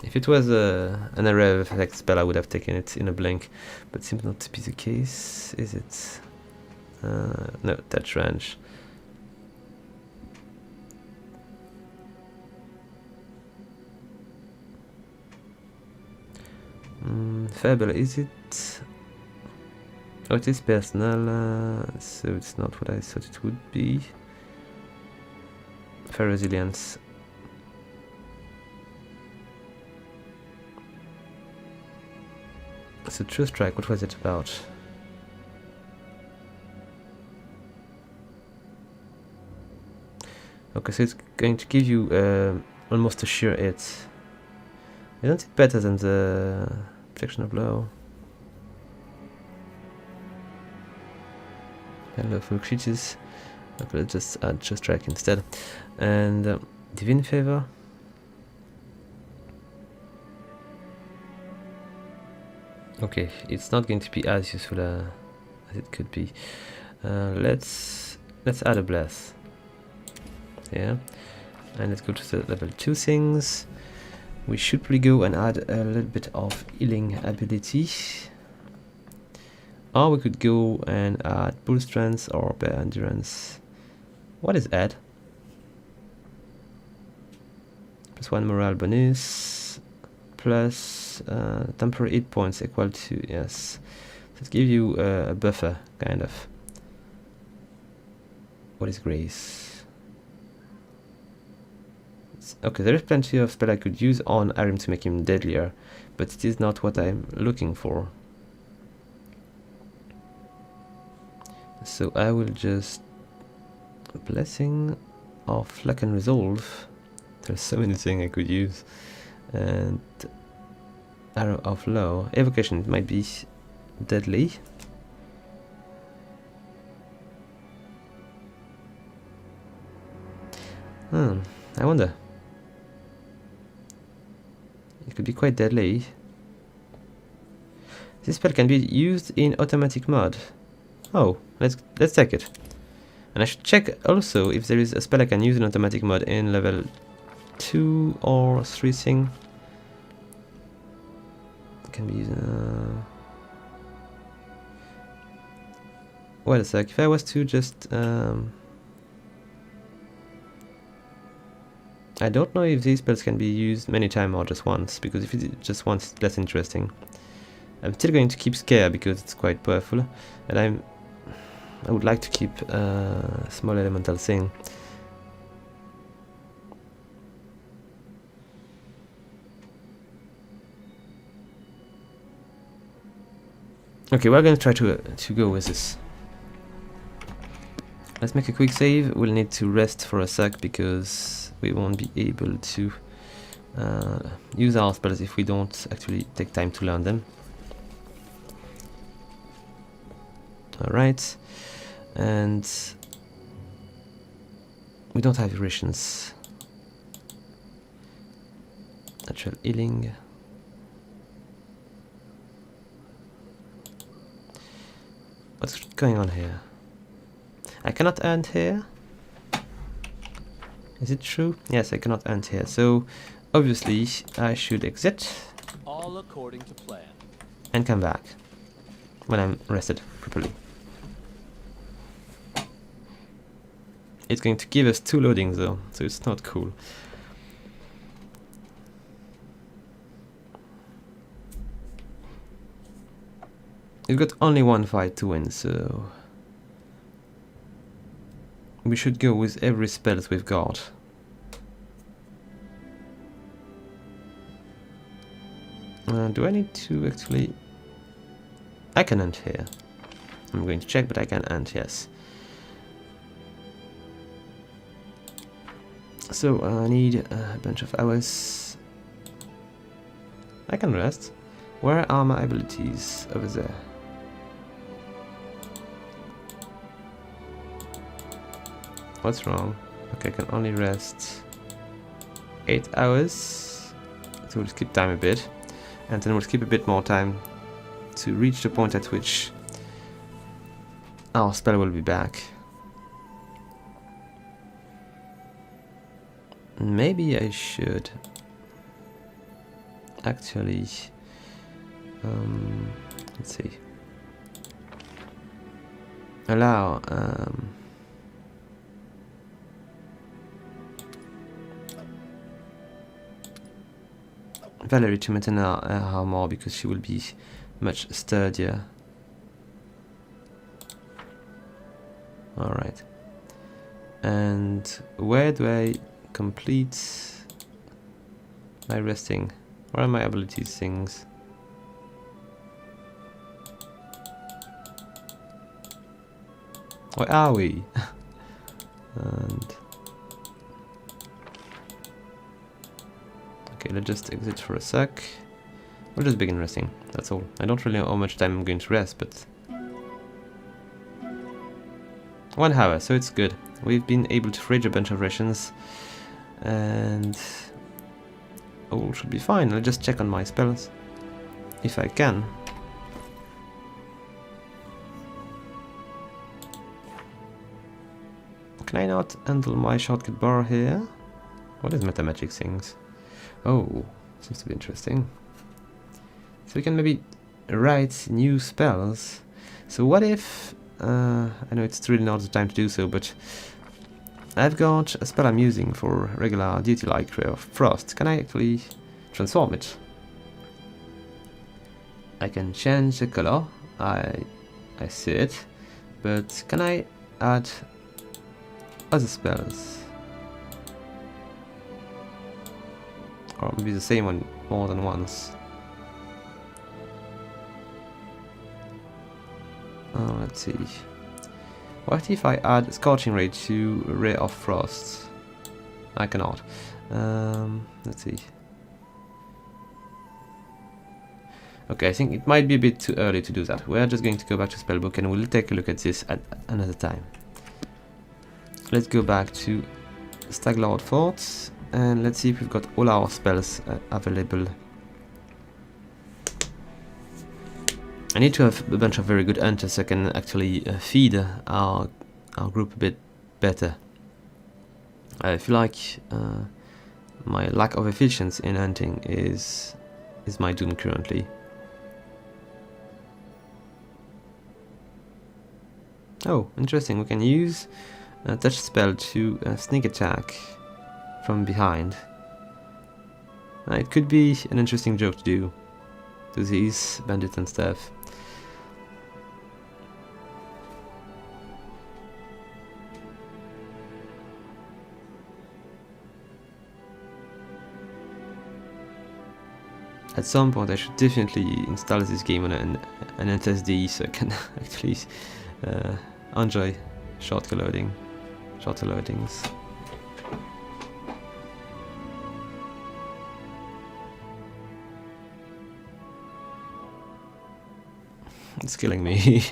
If it was an array of effect spell, I would have taken it in a blink, but seems not to be the case, is it? No, touch range. Fable, is it? Oh, it is personal, so it's not what I thought it would be. Fair resilience. So True Strike, what was it about? Okay, so it's going to give you almost a sheer hit. Isn't it better than the protection of blow? Hello, full creatures. Okay, let's just add True Strike instead. And Divine Favor. Okay, it's not going to be as useful as it could be. Let's add a blast. Yeah, and let's go to the level 2 things. We should probably go and add a little bit of healing ability. Or we could go and add Bull Strength or Bear Endurance. What is add? +1 morale bonus. Plus temporary hit points equal to, yes. So it gives you a buffer, kind of. What is Grace? Okay, there is plenty of spell I could use on Arim to make him deadlier, but it is not what I'm looking for. So I will just Blessing of Luck and Resolve. There's so many things I could use. And Arrow of Law. Evocation, it might be deadly. I wonder. It could be quite deadly. This spell can be used in automatic mode. Oh, let's take it. And I should check also if there is a spell I can use in automatic mode in level 2 or 3 thing. Can be used. Wait a sec. If I was to just I don't know if these spells can be used many times or just once, because if it's just once it's less interesting. I'm still going to keep Scare because it's quite powerful, and I would like to keep a small elemental thing. Okay, we're going to try to go with this. Let's make a quick save. We'll need to rest for a sec because we won't be able to use our spells if we don't actually take time to learn them. Alright, and we don't have rations. Natural healing. What's going on here? I cannot end here? Is it true? Yes, I cannot end here. So obviously I should exit. All according to plan. And come back when I'm rested properly. It's going to give us 2 loadings though, so it's not cool. We've got only 1 fight to win, so we should go with every spell that we've got. Do I need to actually... I can end here. I'm going to check, but I can end, yes. So I need a bunch of hours. I can rest. Where are my abilities? Over there. What's wrong? Okay, I can only rest 8 hours. So we'll skip time a bit. And then we'll skip a bit more time to reach the point at which our spell will be back. Maybe I should actually let's see, allow Valerie to maintain her armor because she will be much sturdier. Alright. And where do I complete my resting? Where are my abilities things? Where are we? And okay, let's just exit for a sec. We'll just begin resting, that's all. I don't really know how much time I'm going to rest, but 1 hour, so it's good. We've been able to forage a bunch of rations, and all should be fine. I'll just check on my spells, if I can. Can I not handle my shortcut bar here? What is metamagic things? Oh, seems to be interesting. So we can maybe write new spells. So what if... I know it's really not the time to do so, but I've got a spell I'm using for regular duty like Ray of Frost. Can I actually transform it? I can change the color. I see it. But can I add other spells? Or maybe the same one more than once. Let's see. What if I add Scorching Ray to Ray of Frost? I cannot. Let's see. Okay, I think it might be a bit too early to do that. We're just going to go back to Spellbook and we'll take a look at this at another time. Let's go back to Stag Lord Fort and let's see if we've got all our spells available. I need to have a bunch of very good hunters so I can actually feed our group a bit better. I feel like my lack of efficiency in hunting is my doom currently. Oh, interesting. We can use a touch spell to sneak attack from behind. It could be an interesting joke to do to these bandits and stuff. At some point I should definitely install this game on an SSD so I can actually enjoy shorter loadings. It's killing me.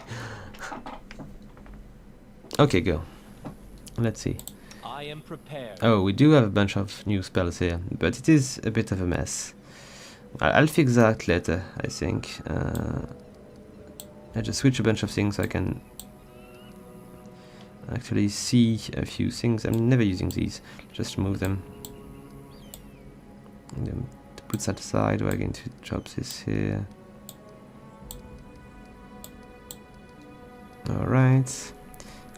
Okay, go. Let's see. I am prepared. Oh, we do have a bunch of new spells here, but it is a bit of a mess. I'll fix that later, I think. I just switch a bunch of things so I can actually see a few things. I'm never using these. Just remove them. And then to put that aside, we're going to drop this here. Alright.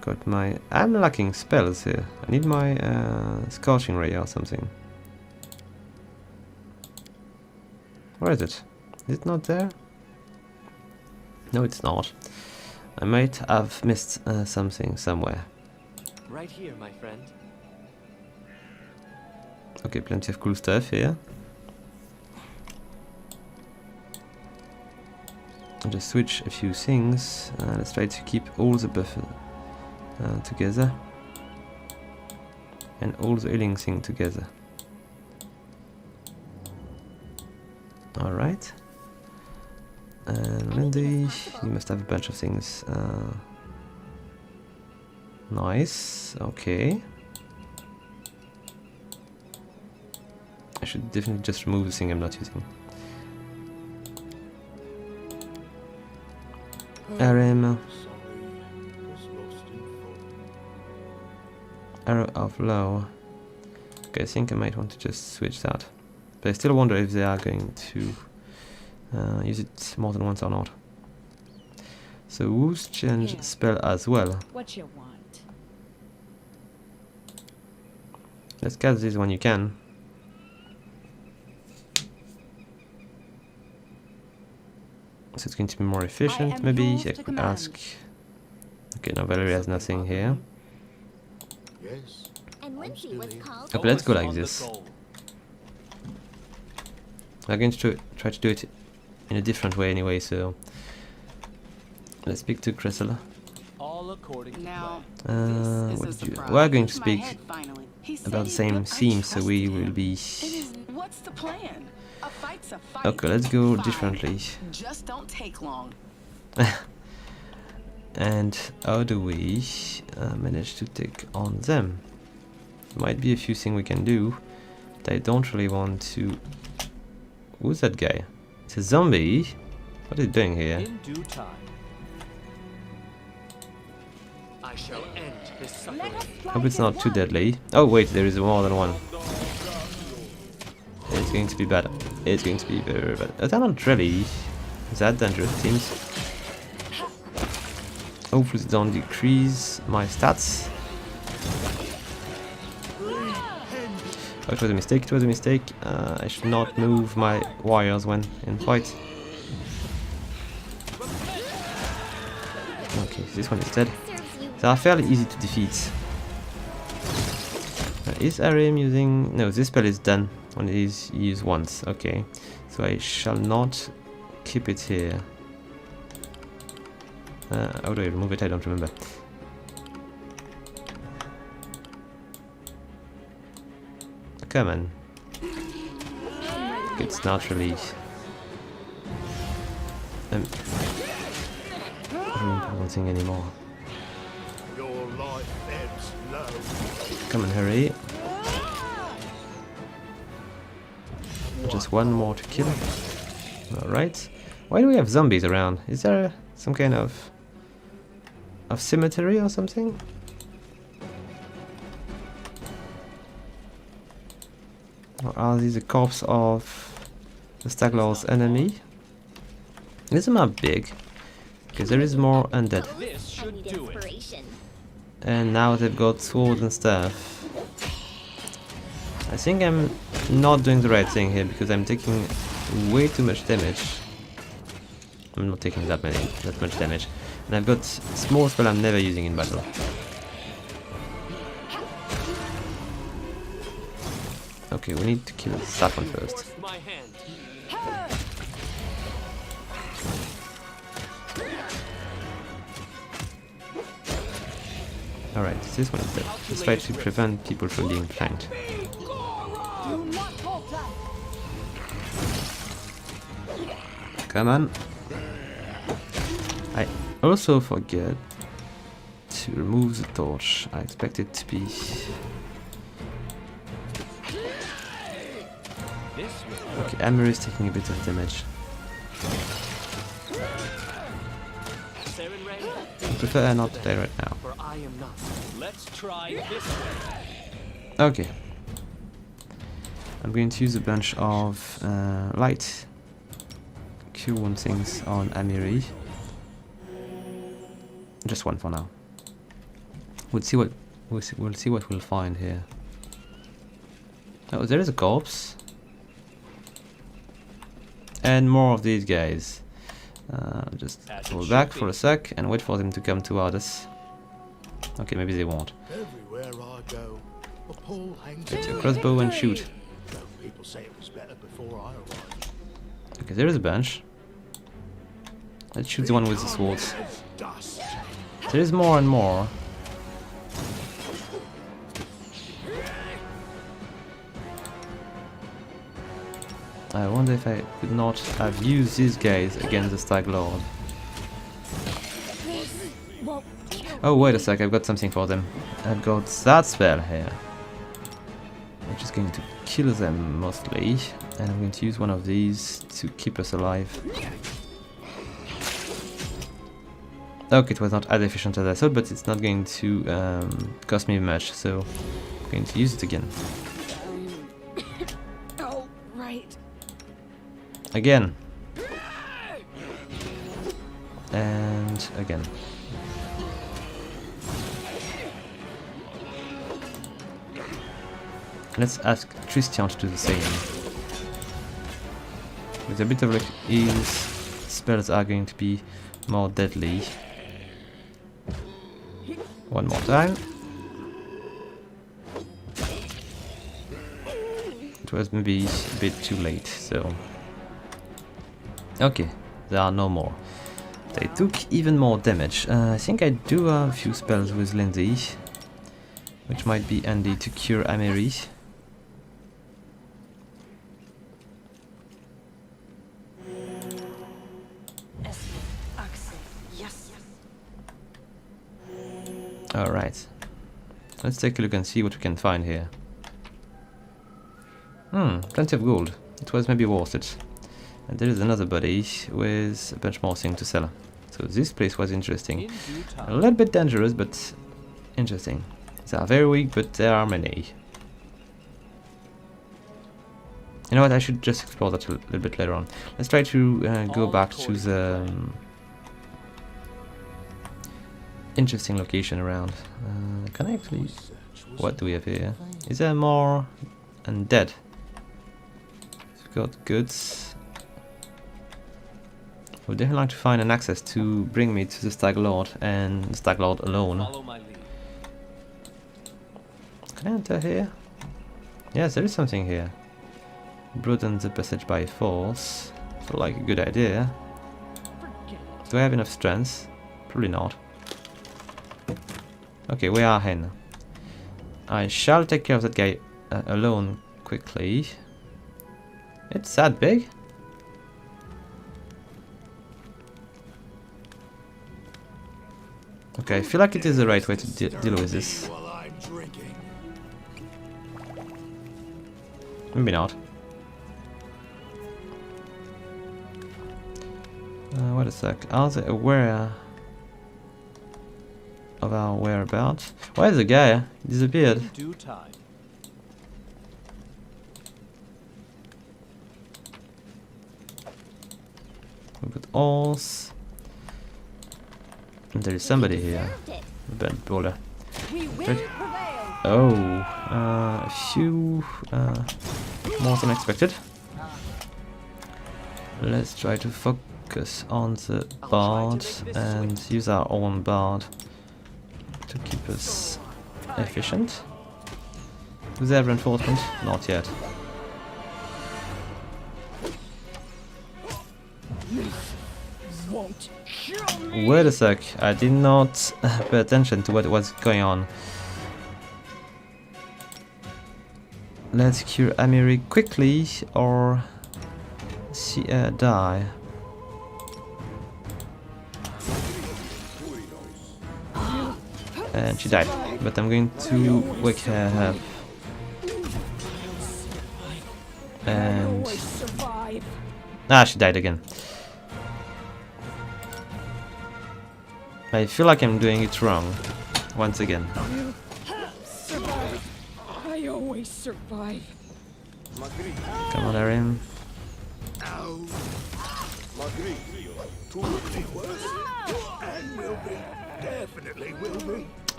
Got my... I'm lacking spells here. I need my Scorching Ray or something. Where is it? Is it not there? No, it's not. I might have missed something somewhere. Right here, my friend. Okay, plenty of cool stuff here. I'll just switch a few things. Let's try to keep all the buffer together. And all the healing thing together. Alright. And Lindy, you must have a bunch of things. Nice, okay. I should definitely just remove the thing I'm not using. RM. Arrow of Low. Okay, I think I might want to just switch that. But I still wonder if they are going to use it more than once or not. So who's change spell as well? What you want? Let's cast this when you can. So it's going to be more efficient. Maybe I could ask. Okay, now Valerie has nothing here. Yes. And Lindsay was called. Okay, let's go like this. I'm going to try to do it in a different way anyway, so let's speak to Cressel. All according to Now, what did you? We're going to speak about the same theme, so we will be. What's the plan? A fight's a fight. Okay, let's go Fine. differently. Just don't take long. And how do we manage to take on them? Might be a few things we can do. But I don't really want to. Who's that guy? It's a zombie. What are you doing here? In due time. I shall end this suffering. Hope it's not too deadly. Oh wait, there is more than one. It's going to be bad. It's going to be very, very bad. They're not really that dangerous, it seems. Hopefully they don't decrease my stats. Oh, it was a mistake, it was a mistake. I should not move my wires when in fight. Okay, this one is dead. They are fairly easy to defeat. Is Arim using... No, this spell is done when it is used once. Okay, so I shall not keep it here. How do I remove it? I don't remember. come on. It's not really important thing anymore. Your life ebbs low. Come on, hurry. Just one more to kill. Alright. Why do we have zombies around? Is there some kind of cemetery or something? Or are these the corpse of the Stag Lord's enemy? Is the map big? Because there is more undead. This should do it. And now they've got swords and stuff. I think I'm not doing the right thing here because I'm taking way too much damage. I'm not taking that much damage. And I've got small spell I'm never using in battle. Okay, we need to kill that one first. Alright, this one is dead. Let's try to prevent people from being flanked. Come on. I also forget to remove the torch. I expect it to be... Okay, Amber is taking a bit of damage. I prefer her not to die right now. Let's try this way. Okay. I'm going to use a bunch of light Q1 things on Amiri. Just one for now. We'll see what we'll find here. Oh, there is a corpse. And more of these guys. Just pull back for a sec and wait for them to come toward us. Okay, maybe they won't. Everywhere I go, a pole hangs. Get your crossbow and shoot. People say it was better before I arrived. Okay, there is a bunch. Let's shoot the one with the swords. There is more and more. I wonder if I could not have used these guys against the Stag Lord. Oh, wait a sec, I've got something for them. I've got that spell here. I'm just going to kill them mostly, and I'm going to use one of these to keep us alive. Okay, it was not as efficient as I thought, but it's not going to cost me much, so I'm going to use it again. Oh, right. Again. And again. Let's ask Christian to do the same. With a bit of luck, his spells are going to be more deadly. One more time. It was maybe a bit too late, so... Okay, there are no more. They took even more damage. I think I do have a few spells with Lindsay, which might be handy to cure Amiri. Alright, let's take a look and see what we can find here. Plenty of gold. It was maybe worth it. And there is another body with a bunch more things to sell. So this place was interesting. A little bit dangerous, but interesting. They are very weak, but there are many. You know what, I should just explore that a little bit later on. Let's try to go back to the... interesting location around. Can I actually... What do we have here? Is there more undead? We've got goods. Would definitely like to find an access to bring me to the Stag Lord and the Stag Lord alone. Can I enter here? Yes, there is something here. Broaden the passage by force. Feel like a good idea. Do I have enough strength? Probably not. Okay, we are in. I shall take care of that guy alone quickly. It's that big? Okay, I feel like it is the right way to deal with this. Maybe not. Wait a sec. Are they aware of our whereabouts? Where is the guy? He disappeared. In due time. We put alls. And there is somebody here. Baldur. Oh, a few more than expected. Let's try to focus on the bard and use our own bard to keep us efficient. Was there reinforcement? Not yet. Wait a sec, I did not pay attention to what was going on. Let's cure Amiri quickly or see her die. And she died, but I'm going to wake her up. And she died again. I feel like I'm doing it wrong once again. I always survive. Come on, Erin.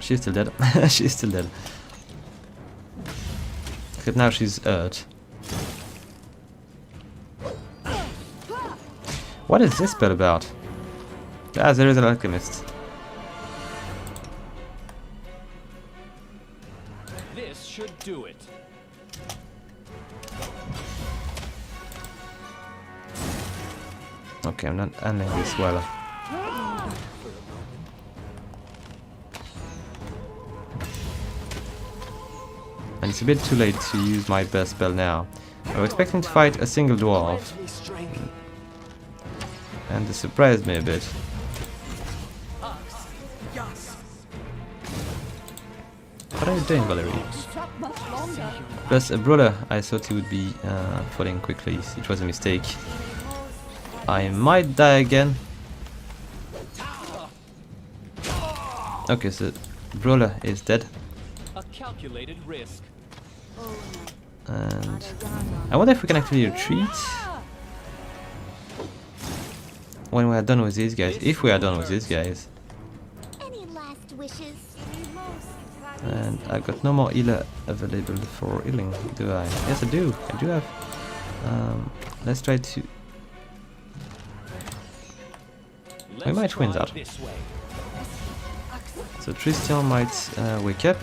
She's still dead. She's still dead. Except now she's hurt. What is this spell about? Ah, there is an alchemist. This should do it. Okay, I'm not handling this well. And it's a bit too late to use my best spell now. I was expecting to fight a single dwarf. And this surprised me a bit. What are you doing, Valerie? Plus a brawler, I thought he would be falling quickly. It was a mistake. I might die again. Okay, so brawler is dead. A calculated risk. And I wonder if we can actually retreat when we are done with these guys. If we are done with these guys. Any last wishes? And I've got no more healer available for healing, do I? Yes, I do. I do have. Let's try to. We might win that. So Tristan might wake up.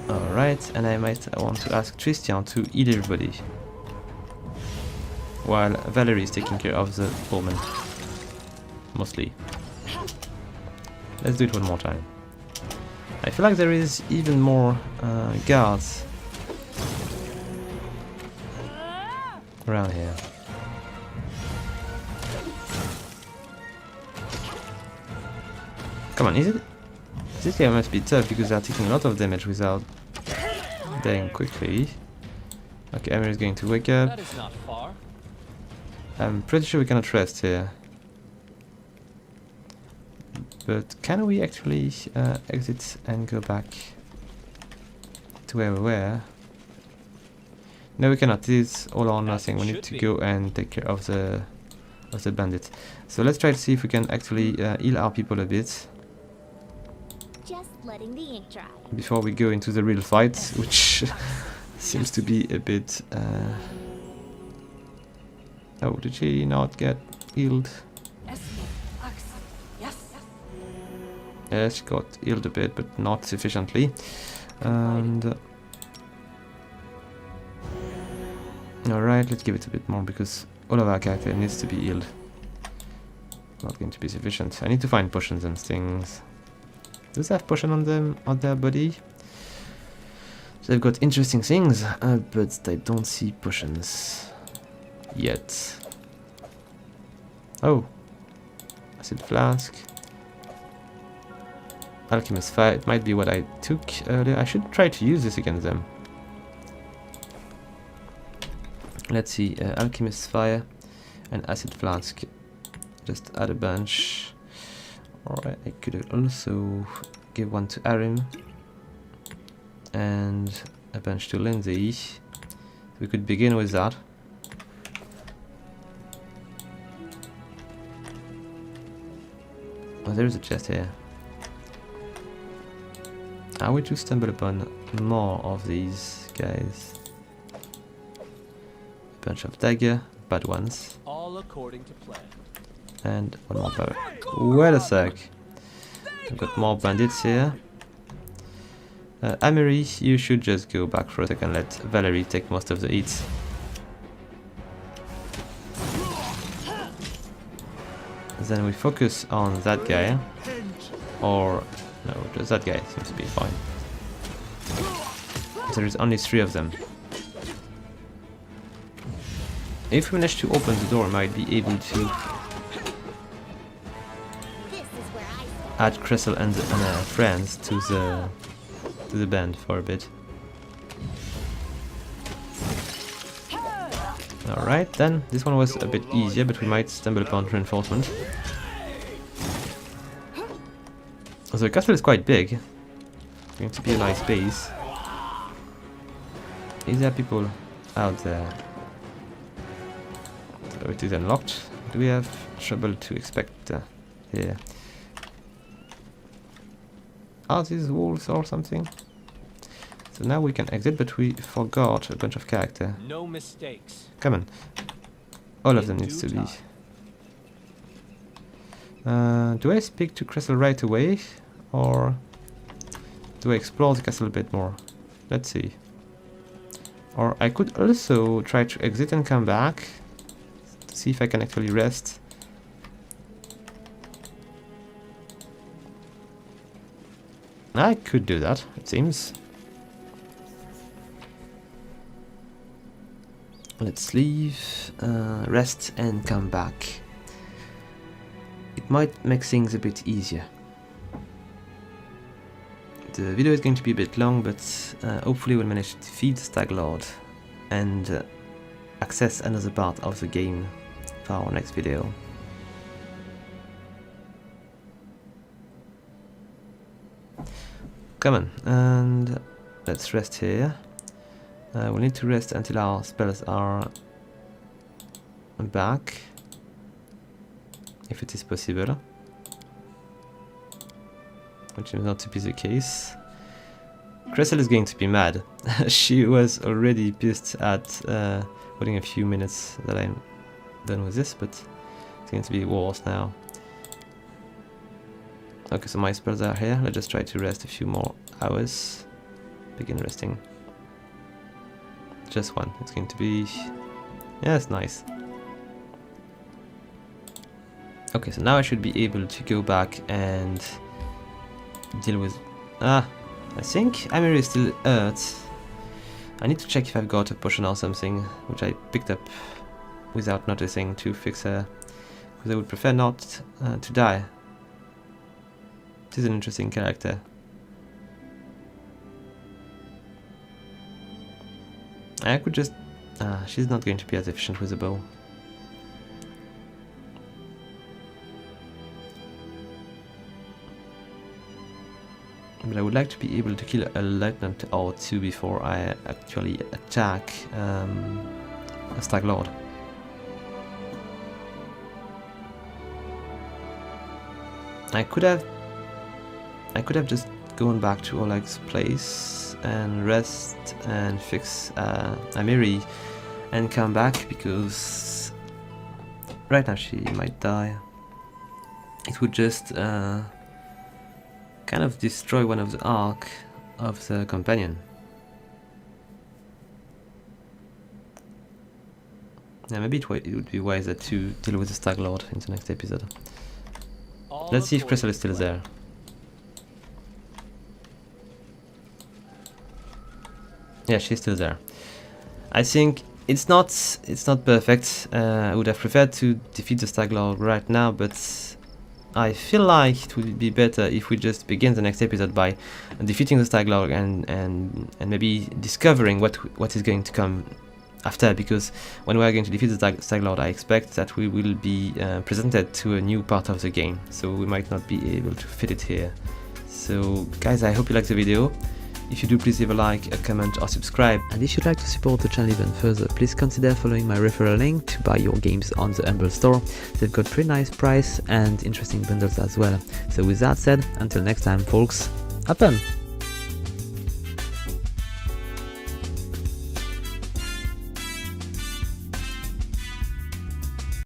Alright, and I might want to ask Tristan to heal everybody. While Valerie is taking care of the woman. Mostly. Let's do it one more time. I feel like there is even more guards around here. Come on, is it? This guy must be tough because they're taking a lot of damage without dying quickly. Okay, Amir is going to wake up. That is not far. I'm pretty sure we cannot rest here. But can we actually exit and go back to where we were? No, we cannot. It is all or nothing. We need to go and take care of the bandits. So let's try to see if we can actually heal our people a bit. Just letting the ink dry. Before we go into the real fight, which seems to be a bit... Oh, did she not get healed? Yes, she got healed a bit, but not sufficiently. And... Alright, let's give it a bit more, because all of our character needs to be healed. Not going to be sufficient. I need to find potions and things. Does they have potion on them, on their body? they've got interesting things, but they don't see potions yet. Oh, acid flask, alchemist fire. It might be what I took earlier. I should try to use this against them. Let's see, alchemist fire and acid flask. Just add a bunch. Or I could also give one to Arim and a bunch to Lindsay. We could begin with that. Oh, there's a chest here. Are we to stumble upon more of these guys? A bunch of dagger, bad ones. All according to plan. And one more power. Wait a sec. I've got more bandits here. Amery, you should just go back for a second, let Valerie take most of the hits. Then we focus on that guy. Or, no, just that guy seems to be fine. There is only 3 of them. If we manage to open the door, I might be able to add Cressel and friends to the band for a bit. Alright, then this one was a bit easier, but we might stumble upon reinforcement. So the castle is quite big. It's going to be a nice base. Is there people out there? So it is unlocked. Do we have trouble to expect here? Are these walls or something? So now we can exit, but we forgot a bunch of character. No mistakes. Come on. All of them needs to be. Do I speak to Cressel right away? Or do I explore the castle a bit more? Let's see. Or I could also try to exit and come back. To see if I can actually rest. I could do that, it seems. Let's leave, rest and come back. It might make things a bit easier. The video is going to be a bit long, but hopefully we'll manage to defeat the Stag Lord and access another part of the game for our next video. Come on, and let's rest here. We need to rest until our spells are back, if it is possible, which is not to be the case. Cressel is going to be mad. She was already pissed at waiting a few minutes that I'm done with this, but it's going to be worse now. Okay, so my spells are here. Let's just try to rest a few more hours. Begin resting. Just one. It's going to be... yeah, it's nice. Okay, so now I should be able to go back and deal with... I think Amir is still hurt. I need to check if I've got a potion or something, which I picked up without noticing to fix her. Because I would prefer not to die. She's an interesting character. I could just... she's not going to be as efficient with a bow. But I would like to be able to kill a lieutenant or two before I actually attack a Stag Lord. I could have just gone back to Oleg's place and rest and fix Amiri and come back, because right now she might die. It would just kind of destroy one of the arc of the companion. Yeah, maybe it would be wiser to deal with the Stag Lord in the next episode. Let's see if Cressel is still there. Yeah, she's still there. I think it's not perfect. I would have preferred to defeat the Stag Lord right now, but I feel like it would be better if we just begin the next episode by defeating the Stag Lord and maybe discovering what is going to come after, because when we are going to defeat the Stag Lord, I expect that we will be presented to a new part of the game, so we might not be able to fit it here. So guys, I hope you liked the video. If you do, please leave a like, a comment or subscribe. And if you'd like to support the channel even further, please consider following my referral link to buy your games on the Humble store. They've got pretty nice price and interesting bundles as well. So with that said, until next time folks, up on!